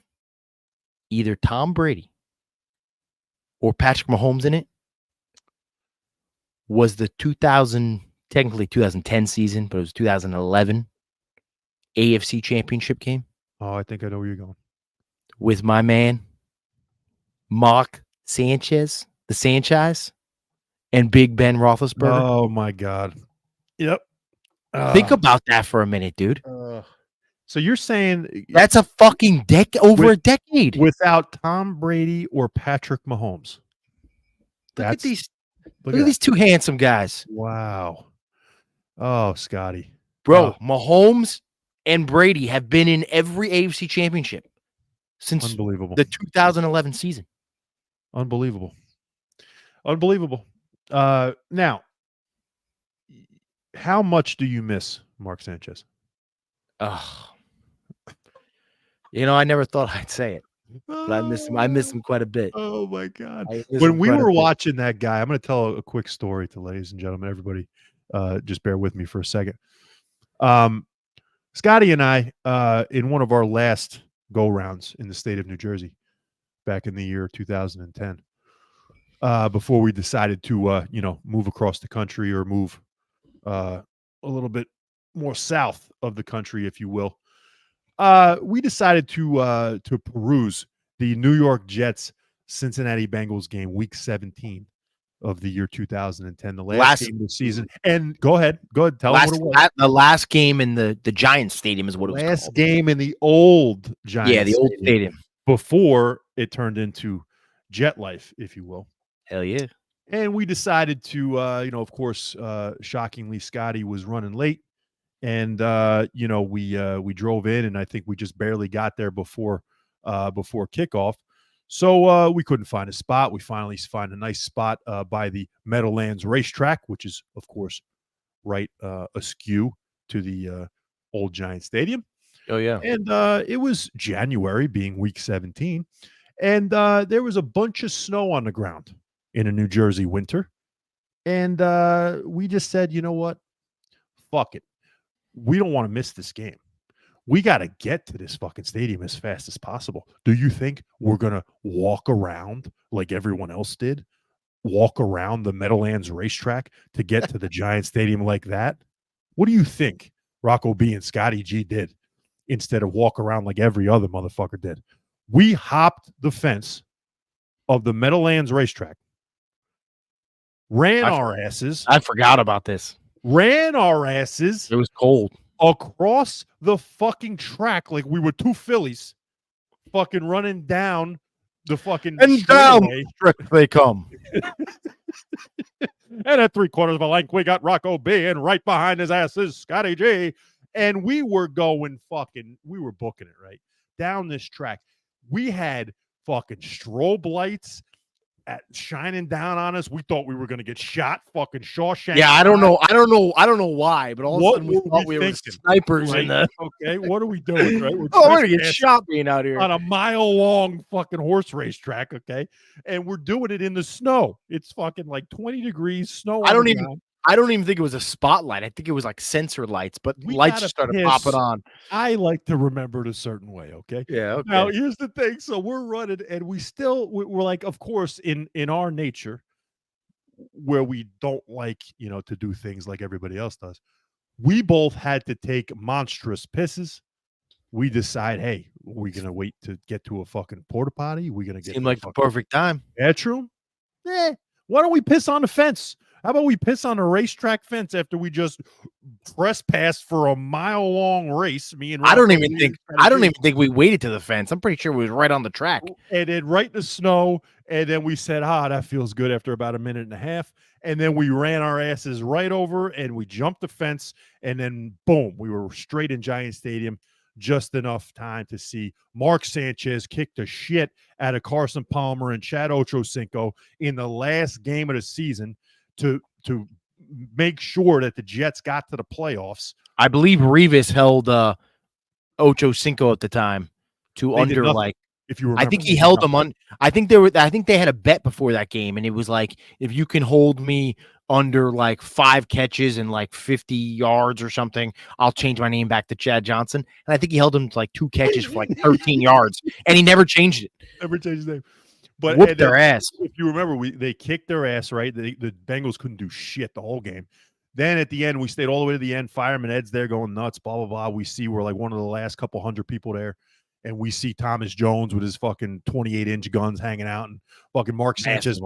either Tom Brady or Patrick Mahomes in it was the technically 2010 season, but it was 2011 AFC championship game? Oh, I think I know where you're going. With my man, Sanchez, the Sanchez, and Big Ben Roethlisberger. Oh, my God. Yep. Think about that for a minute, dude. So you're saying that's a fucking a decade without Tom Brady or Patrick Mahomes. Look at these 2 handsome guys. Wow. Oh, Scotty. Bro, Mahomes and Brady have been in every AFC championship since unbelievable the 2011 season. Unbelievable. Now, how much do you miss Mark Sanchez? I never thought I'd say it, but I miss him quite a bit. Oh my God. When we were watching that guy, I'm going to tell a quick story to ladies and gentlemen, everybody, just bear with me for a second. Scotty and I, in one of our last go rounds in the state of New Jersey, back in the year 2010, before we decided to, move across the country or move a little bit more south of the country, if you will. We decided to peruse the New York Jets Cincinnati Bengals game, Week 17 of the year 2010, the last game of the season. And go ahead, tell them what it was. The last game in the Giants Stadium is what it was called. Last game in the old Giants. Yeah, the old stadium before it turned into Jet Life, if you will. Hell yeah. And we decided to, of course, shockingly, Scotty was running late. And we drove in, and I think we just barely got there before kickoff. So we couldn't find a spot. We finally find a nice spot by the Meadowlands racetrack, which is, of course, right askew to the old Giant Stadium. Oh yeah. And it was January, being Week 17, and there was a bunch of snow on the ground in a New Jersey winter. And we just said, you know what? Fuck it. We don't want to miss this game. We got to get to this fucking stadium as fast as possible. Do you think we're going to walk around like everyone else did? Walk around the Meadowlands racetrack to get to the Giant Stadium like that? What do you think Rocco B and Scotty G did instead of walk around like every other motherfucker did? We hopped the fence of the Meadowlands racetrack, ran our asses. I forgot about this. Ran our asses. It was cold. Across the fucking track like we were two Phillies fucking running down the fucking and down they come. And at 3/4 of a length, we got Rocco B, and right behind his ass is Scotty G. And we were booking it right down this track. We had fucking strobe lights shining down on us. We thought we were going to get shot. Fucking Shawshank. Yeah, I don't know why, but all of a sudden we thought we were snipers. Right? Okay, what are we doing? Right? We're going to get shot being out here on a mile-long fucking horse racetrack. Okay, and we're doing it in the snow. It's fucking like 20 degrees snow. I don't even think it was a spotlight. I think it was like sensor lights, but lights just started popping on. I like to remember it a certain way, okay? Yeah, okay. Now, here's the thing. So we're running, and we're like, of course, in our nature, where we don't like, to do things like everybody else does, we both had to take monstrous pisses. We decide, hey, are we going to wait to get to a fucking porta potty? Are we going to get Seemed like the perfect time. Bedroom? Why don't we piss on the fence? How about we piss on a racetrack fence after we just trespassed for a mile-long race? Me and I don't even think we waited to the fence. I'm pretty sure we was right on the track. And then right in the snow, and then we said, that feels good after about a minute and a half. And then we ran our asses right over, and we jumped the fence, and then boom, we were straight in Giant Stadium. Just enough time to see Mark Sanchez kick the shit out of Carson Palmer and Chad Ochocinco in the last game of the season to make sure that the Jets got to the playoffs. I believe Revis held Ochocinco at the time to under like. If you remember, I think he held them on. I think they had a bet before that game, and it was like, if you can hold me under like 5 catches and like 50 yards or something, I'll change my name back to Chad Johnson. And I think he held him to like 2 catches for like 13 yards, and he never changed it. Never changed his name. But whooped their ass. If you remember, they kicked their ass, right? The Bengals couldn't do shit the whole game. Then at the end, we stayed all the way to the end. Fireman Ed's there going nuts, blah, blah, blah. We see we're like one of the last couple hundred people there. And we see Thomas Jones with his fucking 28-inch guns hanging out, and fucking Mark Sanchez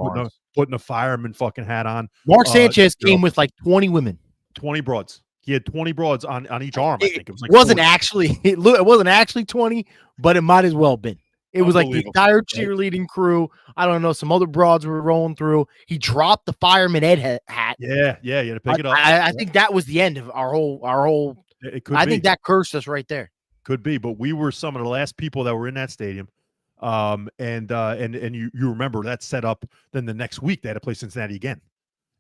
putting a fireman fucking hat on. Mark Sanchez came with like 20 women. 20 broads. He had 20 broads on each arm, I think. It was like it wasn't actually 20, but it might as well have been. It was like the entire cheerleading crew. I don't know. Some other broads were rolling through. He dropped the Fireman Ed hat. Yeah. You had to pick it up. I think that was the end of our whole. It could. I think that cursed us right there. Could be, but we were some of the last people that were in that stadium. And you remember that set up. Then the next week they had to play Cincinnati again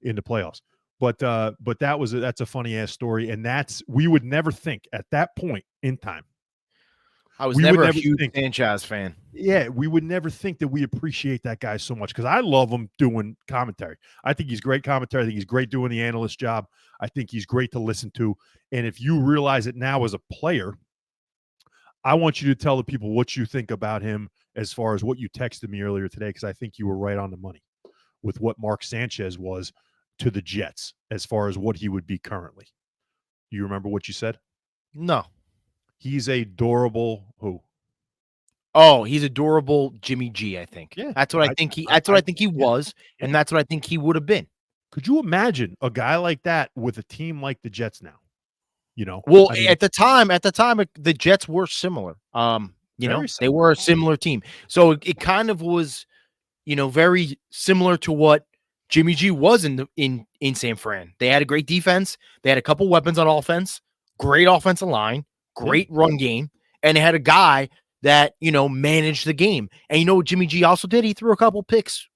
in the playoffs. But that's a funny ass story, and we would never think at that point in time. I was never a huge Sanchez fan. Yeah, we would never think that we appreciate that guy so much, because I love him doing commentary. I think he's great commentary. I think he's great doing the analyst job. I think he's great to listen to. And if you realize it now as a player, I want you to tell the people what you think about him as far as what you texted me earlier today, because I think you were right on the money with what Mark Sanchez was to the Jets as far as what he would be currently. You remember what you said? No. He's a durable who? Oh, he's adorable Jimmy G, I think. Yeah. That's what I think he that's what I think he was, and that's what I think he would have been. Could you imagine a guy like that with a team like the Jets now? Well, at the time, the Jets were similar. They were a similar team. So it kind of was, very similar to what Jimmy G was in San Fran. They had a great defense. They had a couple weapons on offense, great offensive line, great run game, and they had a guy that, managed the game. And you know what Jimmy G also did? He threw a couple picks.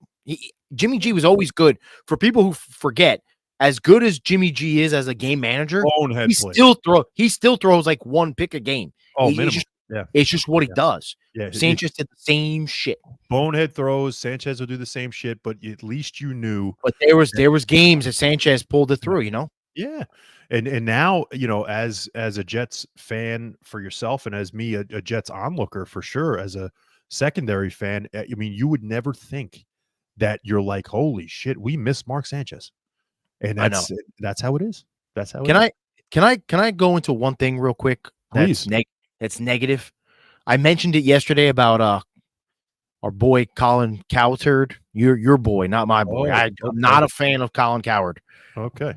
Jimmy G was always good. For people who forget, as good as Jimmy G is as a game manager, he still throws like one pick a game. Oh, minimum. It's just what he does. Yeah, Sanchez did the same shit. Bonehead throws. Sanchez will do the same shit, but at least you knew. But there was games that Sanchez pulled it through, Yeah. And now, as a Jets fan for yourself and as me, a Jets onlooker for sure, as a secondary fan, you would never think that you're like, holy shit, we miss Mark Sanchez. And that's how it is. That's how Can I go into one thing real quick? Please. That's negative. I mentioned it yesterday about our boy Colin Cowherd. Your boy, not my boy. I'm not a fan of Colin Cowherd. Okay.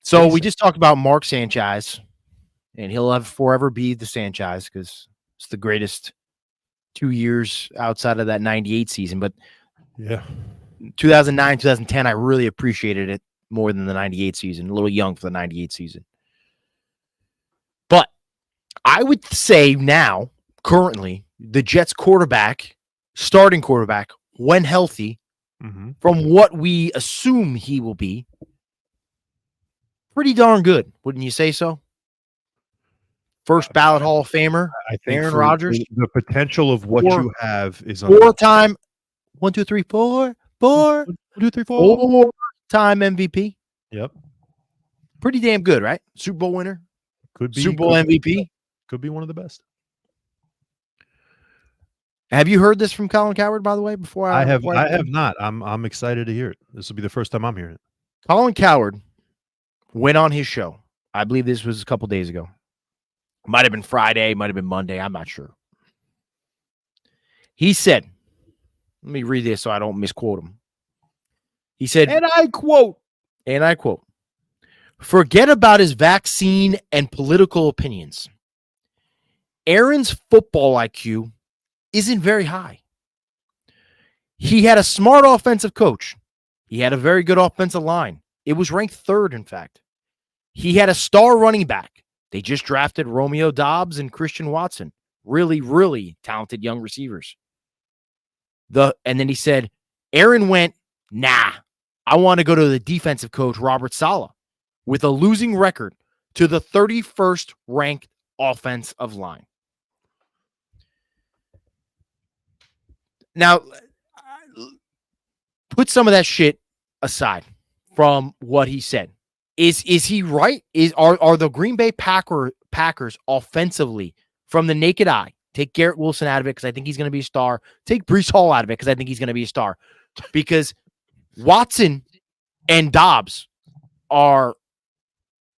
So we just talked about Mark Sanchez, and he'll forever be the Sanchez because it's the greatest 2 years outside of that 98 season. But 2009, 2010, I really appreciated it more than the 98 season. A little young for the 98 season. But I would say now, currently, the Jets starting quarterback, when healthy, from what we assume he will be, pretty darn good. Wouldn't you say so? First ballot Hall of Famer, I think Aaron Rodgers. The potential of what you have is four-time 1, 2, 3, 4. 1, 2, 3, 4. Four-time MVP. Yep. Pretty damn good, right? Super Bowl winner. Could be Super Bowl MVP. Could be one of the best. Have you heard this from Colin Cowherd, by the way? I have not. I'm excited to hear it. This will be the first time I'm hearing it. Colin Cowherd went on his show. I believe this was a couple days ago. Might have been Friday, might have been Monday. I'm not sure. He said, let me read this so I don't misquote him. He said, and I quote, forget about his vaccine and political opinions. Aaron's football IQ isn't very high. He had a smart offensive coach. He had a very good offensive line. It was ranked third, in fact. He had a star running back. They just drafted Romeo Doubs and Christian Watson. Really, really talented young receivers. And then he said, Aaron went, nah, I want to go to the defensive coach, Robert Saleh, with a losing record to the 31st ranked offensive line. Now, put some of that shit aside from what he said. Is he right? Are the Green Bay Packers offensively, from the naked eye, take Garrett Wilson out of it because I think he's going to be a star. Take Breece Hall out of it because I think he's going to be a star. Because Watson and Dobbs are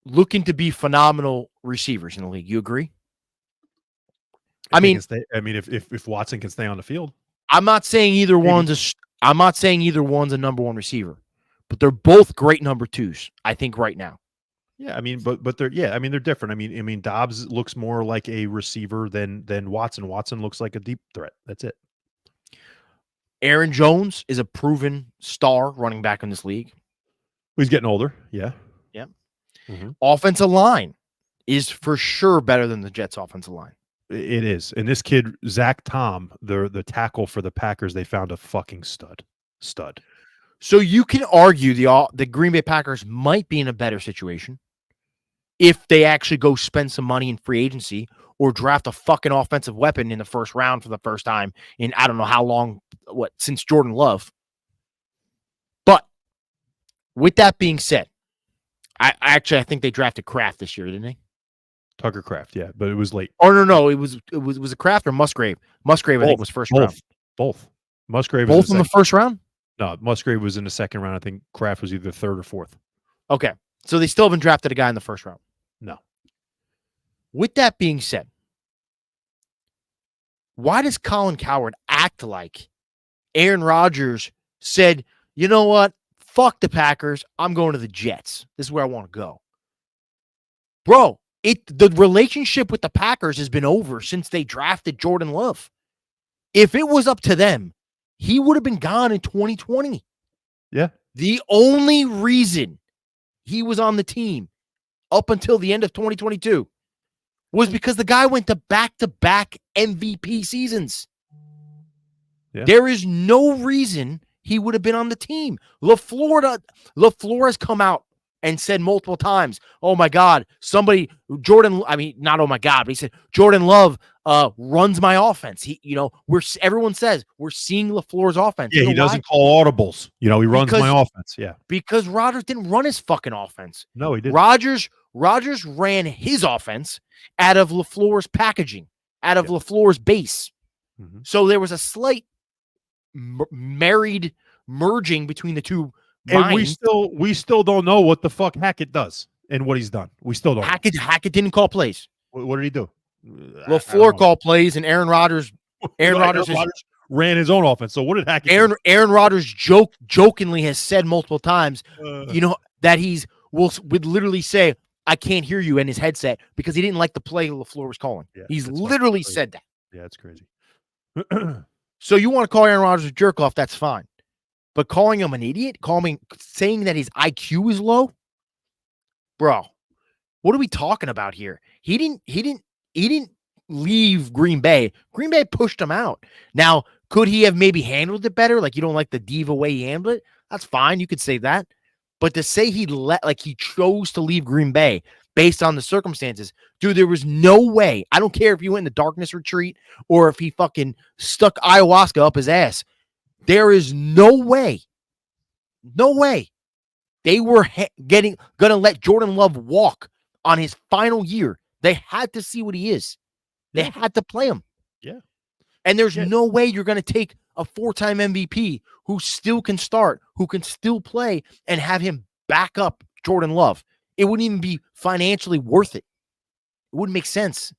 looking to be phenomenal receivers in the league. You agree? If Watson can stay on the field, I'm not saying either one's a number one receiver, but they're both great number twos, I think, right now. Yeah, but they're they're different. Dobbs looks more like a receiver than Watson. Watson looks like a deep threat. That's it. Aaron Jones is a proven star running back in this league. He's getting older. Yeah. Yeah. Mm-hmm. Offensive line is for sure better than the Jets' offensive line. It is. And this kid, Zach Tom, the tackle for the Packers, they found a fucking stud. So you can argue the Green Bay Packers might be in a better situation if they actually go spend some money in free agency or draft a fucking offensive weapon in the first round for the first time in I don't know how long, since Jordan Love. But with that being said, I think they drafted Kraft this year, didn't they? Tucker Kraft, yeah, but it was late. Oh no, it was a Kraft or Musgrave. Musgrave, I think, was first round. Both. Musgrave both in the first round. No, Musgrave was in the second round. I think Kraft was either third or fourth. Okay. So they still haven't drafted a guy in the first round. No. With that being said, why does Colin Cowherd act like Aaron Rodgers said, you know what? Fuck the Packers. I'm going to the Jets. This is where I want to go. Bro, the relationship with the Packers has been over since they drafted Jordan Love. If it was up to them, he would have been gone in 2020. Yeah. The only reason he was on the team up until the end of 2022 was because the guy went to back-to-back MVP seasons. Yeah. There is no reason he would have been on the team. LaFleur has come out and said multiple times, oh my God, not oh my God, but he said, Jordan Love runs my offense. Everyone says we're seeing LaFleur's offense. Yeah, he doesn't call audibles. He runs my offense. Yeah. Because Rodgers didn't run his fucking offense. No, he didn't. Rodgers ran his offense out of LaFleur's packaging, out of LaFleur's base. Mm-hmm. So there was a slight married merging between the two. And we still don't know what the fuck Hackett does and what he's done. We still don't. Hackett didn't call plays. What did he do? LaFleur called plays, and Aaron Rodgers ran his own offense. So what did Hackett do? Aaron Rodgers jokingly has said multiple times, that would literally say, I can't hear you in his headset because he didn't like the play LaFleur was calling. Yeah, he's literally said that. Yeah, it's crazy. So you want to call Aaron Rodgers a jerk off, that's fine. But calling him an idiot, saying that his IQ is low, bro, what are we talking about here? He didn't leave Green Bay. Green Bay pushed him out. Now, could he have maybe handled it better? Like, you don't like the diva way he handled it? That's fine. You could say that. But to say he chose to leave Green Bay based on the circumstances, dude, there was no way. I don't care if he went in the darkness retreat or if he fucking stuck ayahuasca up his ass. There is no way they were gonna let Jordan Love walk on his final year. They had to see what he is. They had to play him. Yeah. And there's no way you're going to take a 4-time MVP who still can start, who can still play, and have him back up Jordan Love. It wouldn't even be financially worth it. It wouldn't make sense.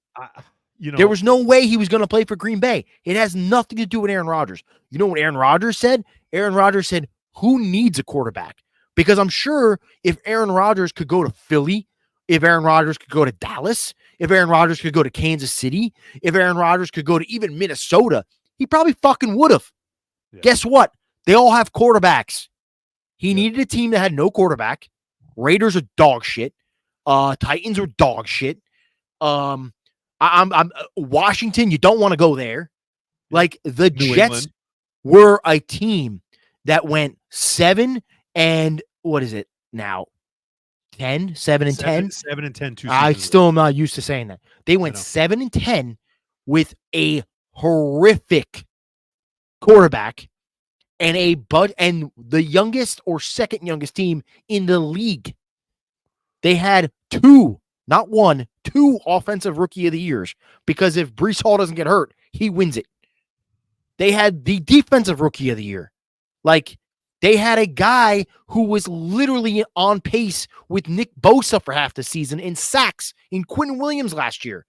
There was no way he was going to play for Green Bay. It has nothing to do with Aaron Rodgers. You know what Aaron Rodgers said? Aaron Rodgers said, who needs a quarterback? Because I'm sure if Aaron Rodgers could go to Philly, if Aaron Rodgers could go to Dallas, if Aaron Rodgers could go to Kansas City, if Aaron Rodgers could go to even Minnesota, he probably fucking would have. Yeah. Guess what? They all have quarterbacks. He needed a team that had no quarterback. Raiders are dog shit. Titans are dog shit. I'm Washington. You don't want to go there. Like the New Jets England were a team that went 7 and what is it now? 10, 7 and 10. 7 and 10. I still am not used to saying that. They went 7 and 10 with a horrific quarterback and the youngest or second youngest team in the league. They had 2 offensive rookie of the years, because if Breece Hall doesn't get hurt, he wins it. They had the defensive rookie of the year. Like, they had a guy who was literally on pace with Nick Bosa for half the season in sacks in Quentin Williams last year.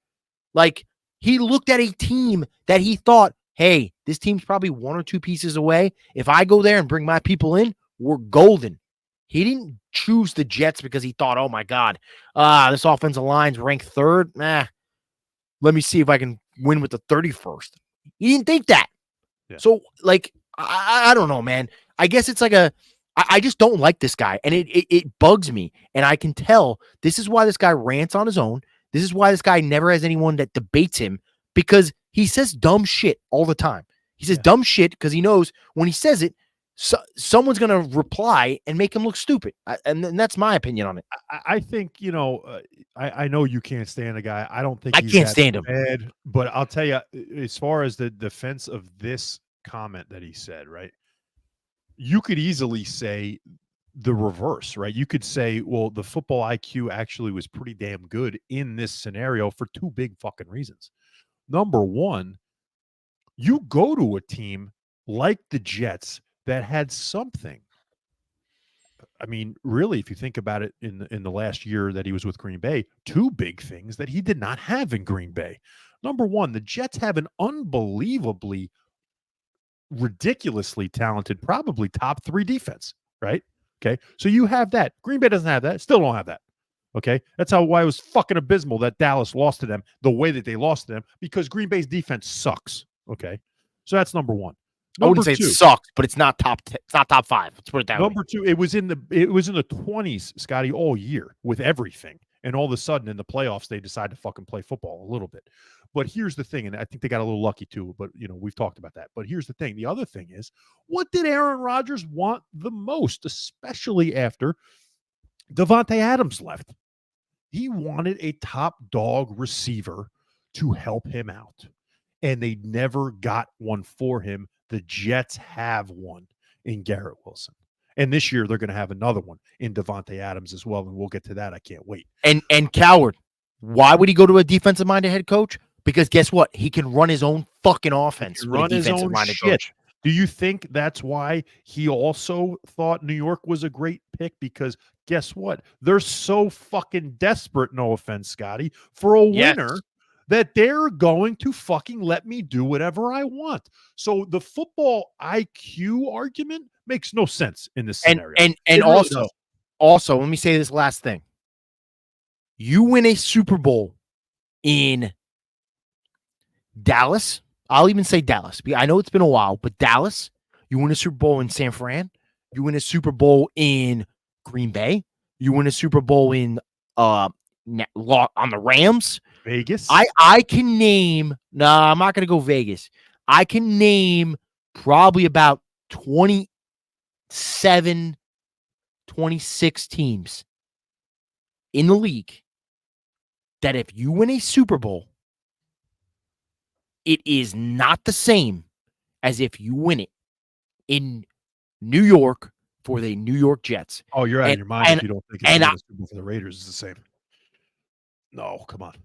Like, he looked at a team that he thought, hey, this team's probably 1 or 2 pieces away. If I go there and bring my people in, we're golden. He didn't choose the Jets because he thought, oh my God, this offensive line's ranked 3rd. Let me see if I can win with the 31st. He didn't think that. Yeah. So, like, I don't know, man. I guess it's like I just don't like this guy, and it bugs me, and I can tell this is why this guy rants on his own. This is why this guy never has anyone that debates him, because he says dumb shit all the time. He says dumb shit because he knows when he says it, someone's going to reply and make him look stupid, and that's my opinion on it. I think, I know you can't stand a guy. I don't think I can't stand him. Bad, but I'll tell you, as far as the defense of this comment that he said, right? You could easily say the reverse, right? You could say, well, the football IQ actually was pretty damn good in this scenario for 2 big fucking reasons. Number one, you go to a team like the Jets that had something. I mean, really, if you think about it, in the last year that he was with Green Bay, two big things that he did not have in Green Bay. Number one, the Jets have an unbelievably, ridiculously talented, probably top 3 defense, right? Okay, so you have that. Green Bay doesn't have that. Still don't have that. Okay, that's why it was fucking abysmal that Dallas lost to them the way that they lost to them, because Green Bay's defense sucks. Okay, so that's number one. I wouldn't say it sucks, but it's not top. It's not top 5. Let's put it that way. Number 2, it was in the 20s, Scotty, all year with everything, and all of a sudden in the playoffs they decide to fucking play football a little bit. But here's the thing, and I think they got a little lucky too. But we've talked about that. But here's the thing: the other thing is, what did Aaron Rodgers want the most, especially after Davante Adams left? He wanted a top dog receiver to help him out, and they never got one for him. The Jets have one in Garrett Wilson, and this year they're going to have another one in Davante Adams as well, and we'll get to that. I can't wait. And Cowherd, why would he go to a defensive-minded head coach? Because guess what? He can run his own fucking offense. Run his own shit. Coach. Do you think that's why he also thought New York was a great pick? Because guess what? They're so fucking desperate, no offense, Scotty, for a winner that they're going to fucking let me do whatever I want. So the football IQ argument makes no sense in this scenario. And also, let me say this last thing. You win a Super Bowl in Dallas. I'll even say Dallas. I know it's been a while, but Dallas, you win a Super Bowl in San Fran. You win a Super Bowl in Green Bay. You win a Super Bowl in on the Rams. Vegas. I can name. No, I'm not going to go Vegas. I can name probably about 27, 26 teams in the league that if you win a Super Bowl, it is not the same as if you win it in New York for the New York Jets. Oh, you're out of your mind if you don't think it's Super Bowl for the Raiders is the same. No, come on.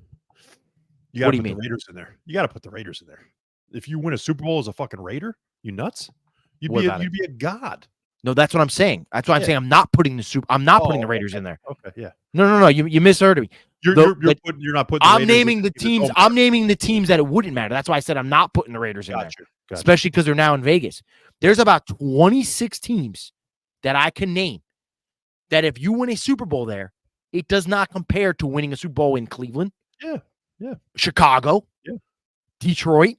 You got to put the Raiders in there. You got to put the Raiders in there. If you win a Super Bowl as a fucking Raider, you nuts? You'd be a god. No, that's what I'm saying. That's why I'm saying I'm not putting the Raiders in there. Okay, yeah. No. You misheard me. You're not putting. I'm naming the teams. I'm naming the teams that it wouldn't matter. That's why I said I'm not putting the Raiders in there, especially because they're now in Vegas. There's about 26 teams that I can name that if you win a Super Bowl there, it does not compare to winning a Super Bowl in Cleveland. Yeah. Chicago. Yeah. Detroit.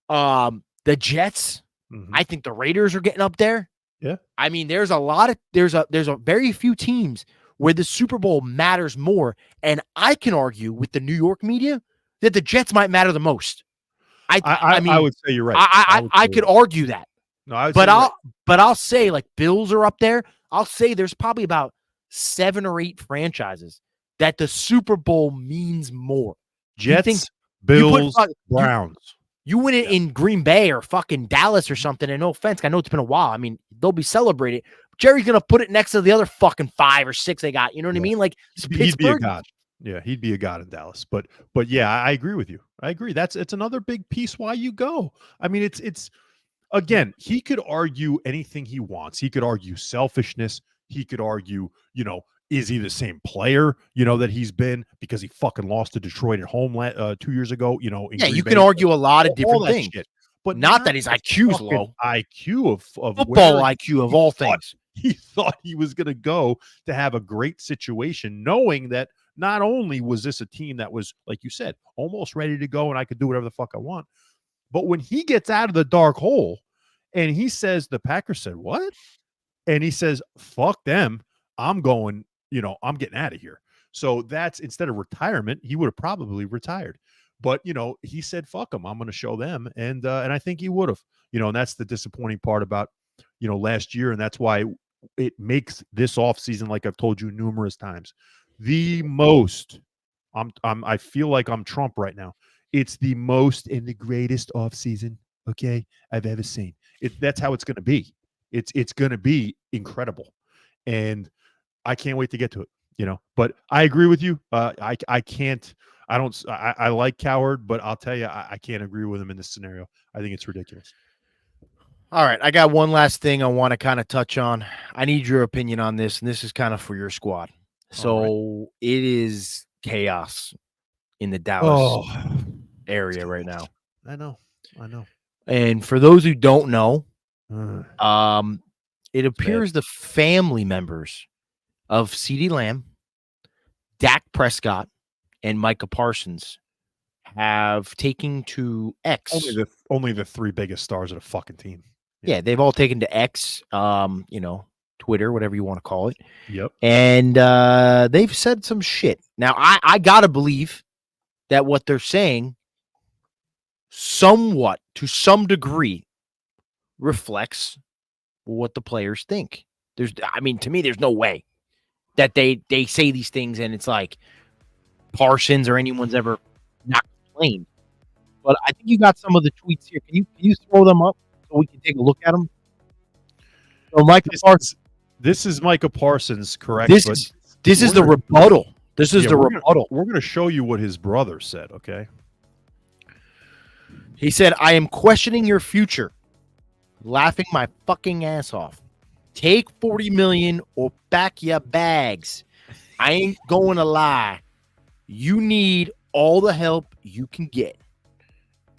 The Jets. Mm-hmm. I think the Raiders are getting up there. Yeah. I mean, there's a very few teams where the Super Bowl matters more. And I can argue with the New York media that the Jets might matter the most. I mean, I would say you're right. I could argue that. No, I'll say like Bills are up there. I'll say there's probably about 7 or 8 franchises that the Super Bowl means more. Jets, Bills, Browns. You win it in Green Bay or fucking Dallas or something, and no offense, I know it's been a while. I mean, they'll be celebrated. Jerry's going to put it next to the other fucking 5 or 6 they got. You know what I mean? Like, he'd be a god. Yeah, he'd be a god in Dallas. But yeah, I agree with you. I agree. It's another big piece why you go. I mean, it's again, he could argue anything he wants. He could argue selfishness. He could argue, is he the same player, that he's been because he fucking lost to Detroit at home 2 years ago, in you can argue a lot of different things. Shit. But not that his IQ's low. IQ of football IQ of all things. He thought he was going to go to have a great situation, knowing that not only was this a team that was, like you said, almost ready to go and I could do whatever the fuck I want, but when he gets out of the dark hole and he says, the Packers said, what? And he says, fuck them. I'm going, I'm getting out of here. So that's, instead of retirement, he would have probably retired. But, he said, fuck them. I'm going to show them. And I think he would have, and that's the disappointing part about, last year. And that's why it makes this offseason, like I've told you numerous times, the most, I feel like I'm Trump right now. It's the most and the greatest offseason, okay, I've ever seen. That's how it's going to be. It's going to be incredible. And I can't wait to get to it, But I agree with you. I like Cowherd, but I'll tell you, I can't agree with him in this scenario. I think it's ridiculous. All right, I got one last thing I want to kind of touch on. I need your opinion on this, and this is kind of for your squad. So it is chaos in the Dallas area right now. I know. And for those who don't know, Uh, it appears the family members of CeeDee Lamb, Dak Prescott, and Micah Parsons have taken to X. only the three biggest stars of the fucking team. Yeah, they've all taken to X, Twitter, whatever you want to call it. Yep. And they've said some shit. Now, I got to believe that what they're saying somewhat, to some degree, reflects what the players think. To me, there's no way that they say these things and it's like Parsons or anyone's ever not complained. But I think you got some of the tweets here. Can you throw them up so we can take a look at them? So this is Micah Parsons, correct? This is the rebuttal. This is the rebuttal. We're going to show you what his brother said, okay? He said, I am questioning your future. Laughing my fucking ass off. Take $40 million or back your bags. I ain't going to lie. You need all the help you can get.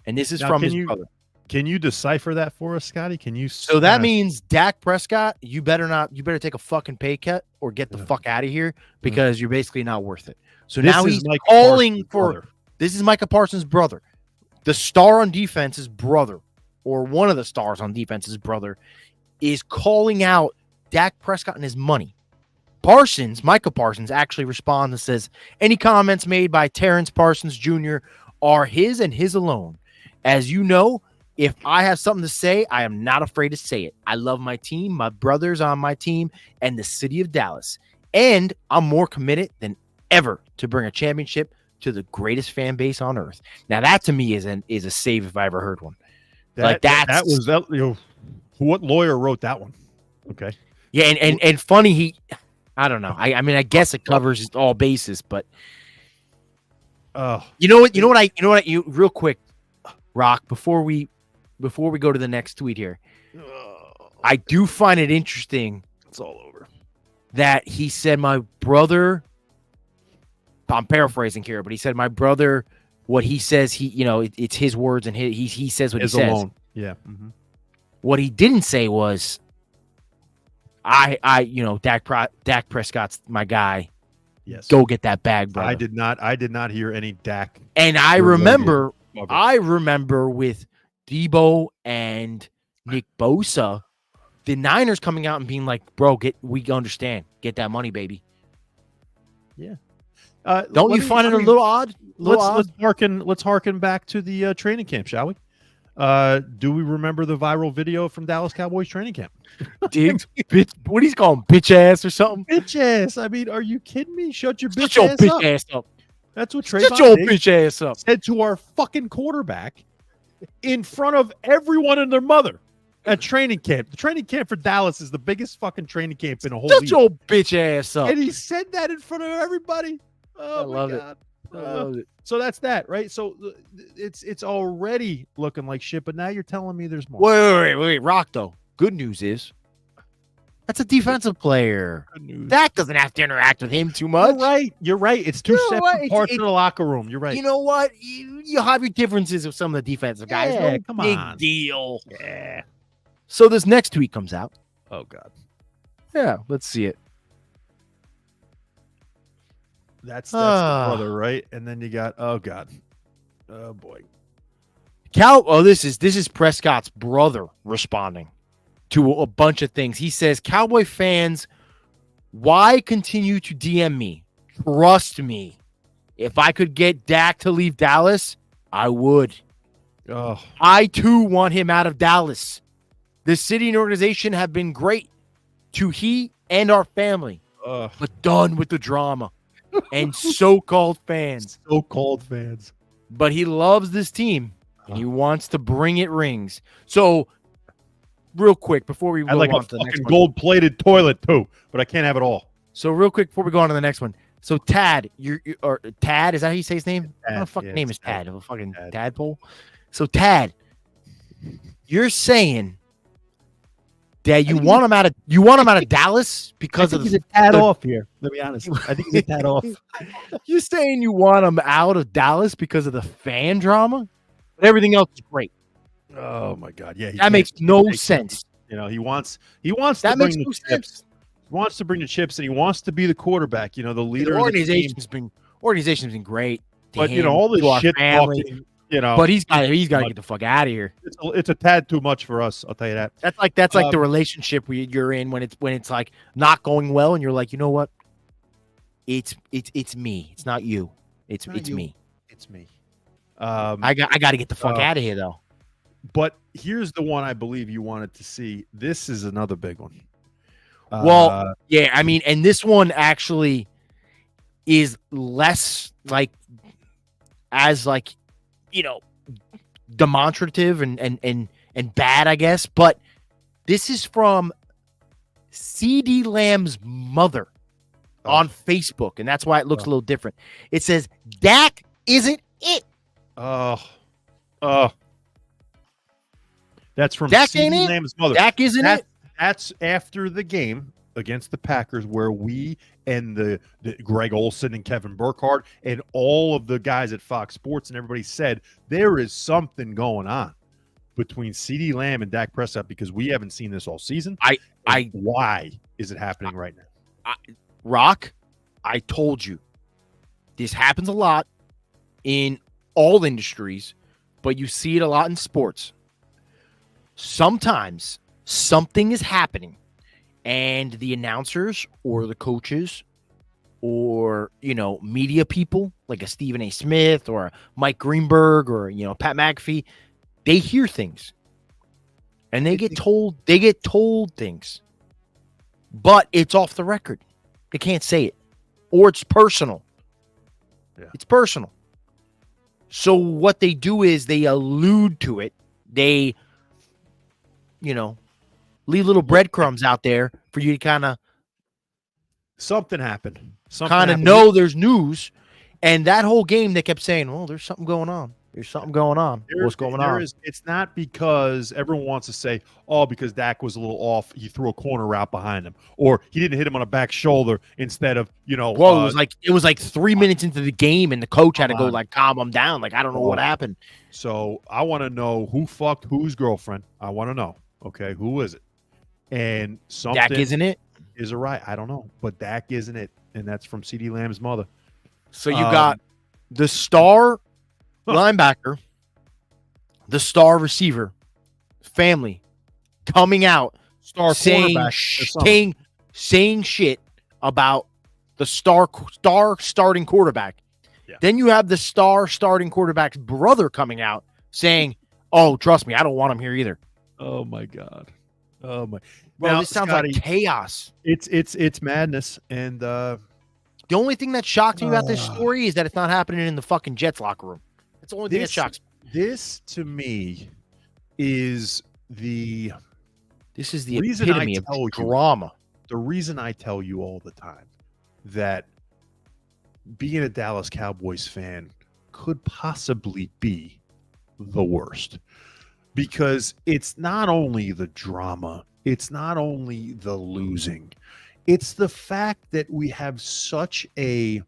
And this is from his brother. Can you decipher that for us, Scotty? Can you? So that means Dak Prescott, you better take a fucking pay cut or get the fuck out of here because you're basically not worth it. So now he's calling for, this is Micah Parsons' brother. The star on defense's brother, or one of the stars on defense's brother, is calling out Dak Prescott and his money. Micah Parsons, actually responds and says, any comments made by Terrence Parsons Jr. are his and his alone. As you know, if I have something to say, I am not afraid to say it. I love my team, my brothers on my team, and the city of Dallas. And I'm more committed than ever to bring a championship to the greatest fan base on earth. Now, that to me is a save if I ever heard one. What lawyer wrote that one? Okay. Yeah, and funny, I don't know. I guess it covers all bases, but real quick, Rock, before we go to the next tweet here, I do find it interesting. It's all over. That he said, my brother, I'm paraphrasing here, but he said, my brother, what he says, it's his words and he says what he says. Alone. Yeah. Mm-hmm. What he didn't say was, Dak Prescott's my guy. Yes. Go get that bag, brother. I did not hear any Dak. And I remember with Debo and Nick Bosa, the Niners coming out and being like, bro, we understand. Get that money, baby. Yeah. Don't you find it a little odd? Let's harken back to the training camp, shall we? Do we remember the viral video from Dallas Cowboys training camp? Dude, what he's calling bitch ass or something? Bitch ass. I mean, are you kidding me? Shut your bitch ass up. That's what Trayvon Diggs bitch ass up said to our fucking quarterback in front of everyone and their mother at training camp. The training camp for Dallas is the biggest fucking training camp in a whole Shut your bitch ass up. And he said that in front of everybody. Oh, I love God. I love it. So that's that, right? So it's already looking like shit, but now you're telling me there's more. Wait, Rock, though. Good news is that's a defensive player. Good news. That doesn't have to interact with him too much. You're right. It's two separate parts of the locker room. You're right. You know what? You have your differences with some of the defensive guys. Yeah, no come big on. deal. Yeah. So this next tweet comes out. Oh, God. Yeah, let's see it. That's the brother, right? And then you got, oh, God. Oh, boy. This is Prescott's brother responding to a bunch of things. He says, Cowboy fans, why continue to DM me? Trust me. If I could get Dak to leave Dallas, I would. Oh. I, too, want him out of Dallas. The city and organization have been great to he and our family, but done with the drama and so-called fans. So-called fans. But he loves this team, and he wants to bring it rings. So, real quick, before we go on to the next one. Gold-plated toilet, too, but I can't have it all. So, real quick, before we go on to the next one. So, Tad, or Tad, is that how you say his name? Tad, what the fucking name is Tad? A fucking tadpole? So, Tad, you're saying You want him out of Dallas because he's a tad off here. Let me be honest. I think he's a tad off. You saying you want him out of Dallas because of the fan drama? But everything else is great. Oh my God. Yeah. That makes no sense. You know, he wants that to bring makes the no chips. sense. He wants to bring the chips, and he wants to be the quarterback. You know, the leader. The organization's been great. But you know, all this shit talking. You know, but he's got to get the fuck out of here. It's a tad too much for us. I'll tell you that. That's like the relationship you're in when it's like not going well, and you're like, you know what? It's me. It's not you. It's me. It's me. I got to get the fuck out of here though. But here's the one I believe you wanted to see. This is another big one. Well, yeah, I mean, and this one actually is less like as like, you know, demonstrative and bad, I guess. But this is from CeeDee Lamb's mother on Facebook, and that's why it looks a little different. It says, Dak isn't it. That's from Dak CeeDee Lamb's mother. Dak isn't it. That's after the game against the Packers where we and the Greg Olsen and Kevin Burkhardt and all of the guys at Fox Sports and everybody said there is something going on between CeeDee Lamb and Dak Prescott because we haven't seen this all season. Why is it happening right now? Rock, I told you this happens a lot in all industries, but you see it a lot in sports. Sometimes something is happening and the announcers or the coaches or, you know, media people like a Stephen A. Smith or Mike Greenberg or, you know, Pat McAfee, they hear things and they get told things, but it's off the record. They can't say it or it's personal. Yeah. It's personal. So what they do is they allude to it. They, you know, leave little breadcrumbs out there for you to kind of something happened. Know there's news. And that whole game, they kept saying, "Well, there's something going on. There's something going on. What's going on?" It's not because everyone wants to say, "Oh, because Dak was a little off. He threw a corner route behind him, or he didn't hit him on a back shoulder instead of, you know." Well, it was like 3 minutes into the game, and the coach had to go like calm him down. Like I don't know what happened. So I want to know who fucked whose girlfriend. I want to know. Okay, who is it? And something Dak isn't it? Is it right? I don't know, but Dak isn't it, and that's from CeeDee Lamb's mother. So you got the star linebacker, the star receiver, family coming out, saying shit about the star starting quarterback. Yeah. Then you have the star starting quarterback's brother coming out saying, "Oh, trust me, I don't want him here either." Oh my God. Oh my. Well, now, this sounds Scotty, like chaos. It's madness, and the only thing that shocks me about this story is that it's not happening in the fucking Jets locker room. That's the only thing that shocks me. This to me is the reason epitome of drama. The reason I tell you all the time that being a Dallas Cowboys fan could possibly be the worst. Because it's not only the drama, it's not only the losing, it's the fact that we have such a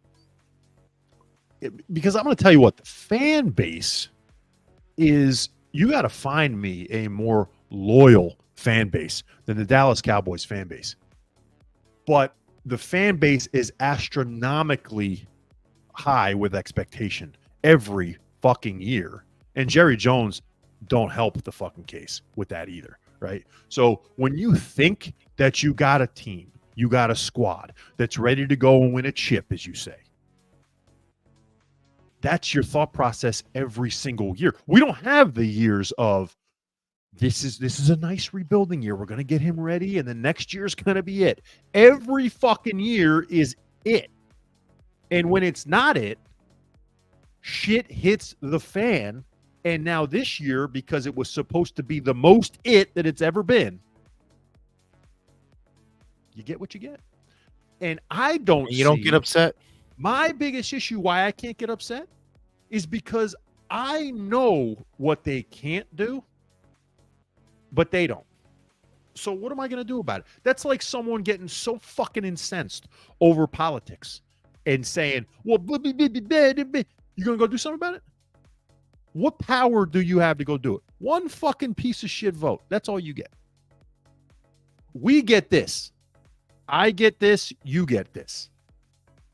– because I'm going to tell you what, the fan base is – you got to find me a more loyal fan base than the Dallas Cowboys fan base. But the fan base is astronomically high with expectation every fucking year. And Jerry Jones – don't help the fucking case with that either, right? So when you think that you got a team, you got a squad that's ready to go and win a chip, as you say, that's your thought process every single year. We don't have the years of this is a nice rebuilding year. We're going to get him ready, and the next year's going to be it. Every fucking year is it. And when it's not it, shit hits the fan. And now this year, because it was supposed to be the most it that it's ever been, you get what you get. And I don't You don't get upset? My biggest issue why I can't get upset is because I know what they can't do, but they don't. So what am I going to do about it? That's like someone getting so fucking incensed over politics and saying, well, you're going to go do something about it? What power do you have to go do it? One fucking piece of shit vote. That's all you get. We get this. I get this. You get this.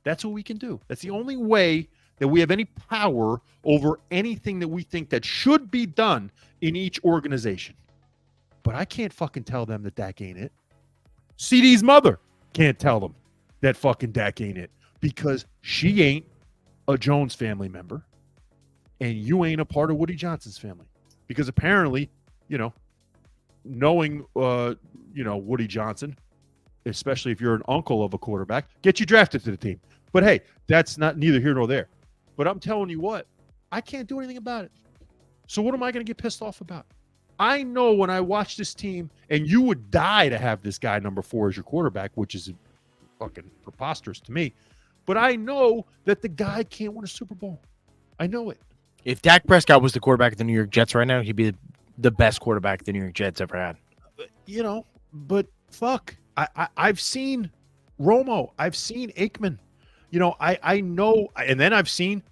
That's what we can do. That's the only way that we have any power over anything that we think that should be done in each organization. But I can't fucking tell them that Dak ain't it. CD's mother can't tell them that fucking Dak ain't it because she ain't a Jones family member and you ain't a part of Woody Johnson's family. Because apparently, knowing, Woody Johnson, especially if you're an uncle of a quarterback, get you drafted to the team. But hey, that's not neither here nor there. But I'm telling you what, I can't do anything about it. So what am I going to get pissed off about? I know when I watch this team, and you would die to have this guy number 4 as your quarterback, which is fucking preposterous to me. But I know that the guy can't win a Super Bowl. I know it. If Dak Prescott was the quarterback of the New York Jets right now, he'd be the best quarterback the New York Jets ever had. But fuck. I've seen Romo. I've seen Aikman. I know. And then I've seen,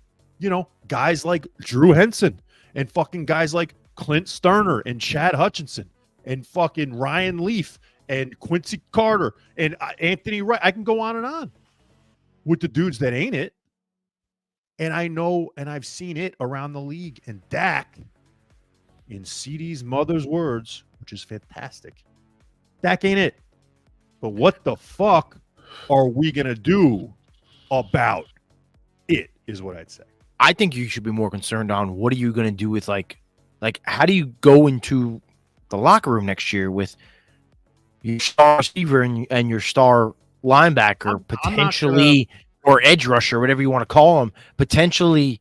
guys like Drew Henson and fucking guys like Clint Sterner and Chad Hutchinson and fucking Ryan Leaf and Quincy Carter and Anthony Wright. I can go on with the dudes that ain't it. And I know, and I've seen it around the league. And Dak, in CD's mother's words, which is fantastic, Dak ain't it. But what the fuck are we going to do about it is what I'd say. I think you should be more concerned on what are you going to do with like how do you go into the locker room next year with your star receiver and your star linebacker potentially or edge rusher, whatever you want to call them, potentially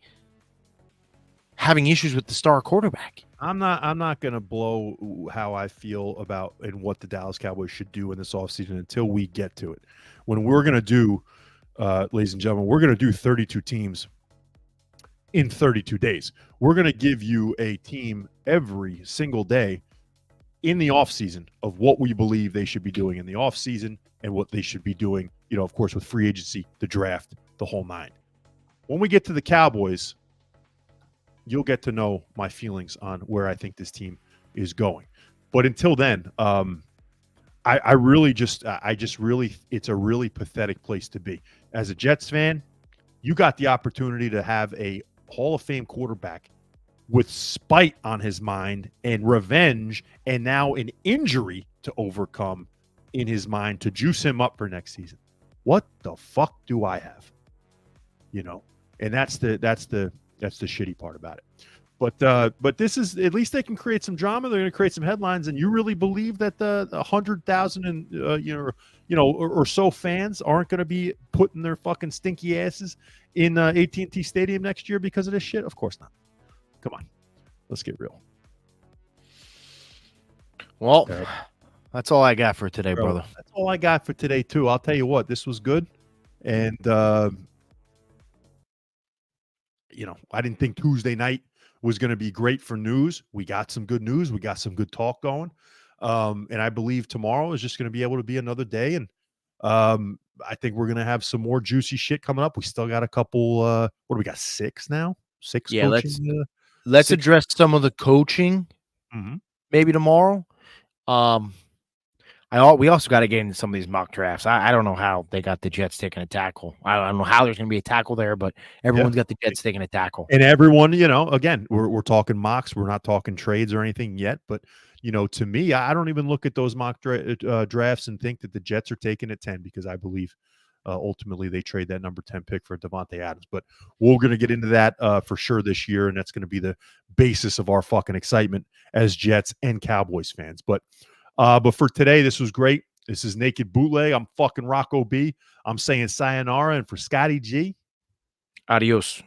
having issues with the star quarterback. I'm not going to blow how I feel about and what the Dallas Cowboys should do in this offseason until we get to it. When we're going to do, ladies and gentlemen, we're going to do 32 teams in 32 days. We're going to give you a team every single day in the offseason of what we believe they should be doing in the offseason and what they should be doing, of course, with free agency, the draft, the whole nine. When we get to the Cowboys, you'll get to know my feelings on where I think this team is going. But until then, it's a really pathetic place to be. As a Jets fan, you got the opportunity to have a Hall of Fame quarterback with spite on his mind and revenge and now an injury to overcome in his mind to juice him up for next season. What the fuck do I have? And that's the shitty part about it. But this is, at least they can create some drama. They're going to create some headlines. And you really believe that the 100,000 and or so fans aren't going to be putting their fucking stinky asses in AT&T Stadium next year because of this shit? Of course not. Come on, let's get real. Well, that's all I got for today, brother. That's all I got for today too. I'll tell you what, this was good, and I didn't think Tuesday night was going to be great for news. We got some good news. We got some good talk going. And I believe tomorrow is just going to be able to be another day. And I think we're going to have some more juicy shit coming up. We still got a couple, what do we got? 6 now? 6. Yeah. Coaching, let's address some of the coaching maybe tomorrow. We also got to get into some of these mock drafts. I don't know how they got the Jets taking a tackle. I don't know how there's going to be a tackle there, but everyone's got the Jets taking a tackle. And everyone, again, we're talking mocks. We're not talking trades or anything yet. But, to me, I don't even look at those mock drafts and think that the Jets are taking at 10 because I believe ultimately they trade that number 10 pick for Devontae Adams. But we're going to get into that for sure this year, and that's going to be the basis of our fucking excitement as Jets and Cowboys fans. But for today, this was great. This is Naked Bootleg. I'm fucking Rocco B. I'm saying sayonara. And for Scotty G, adios.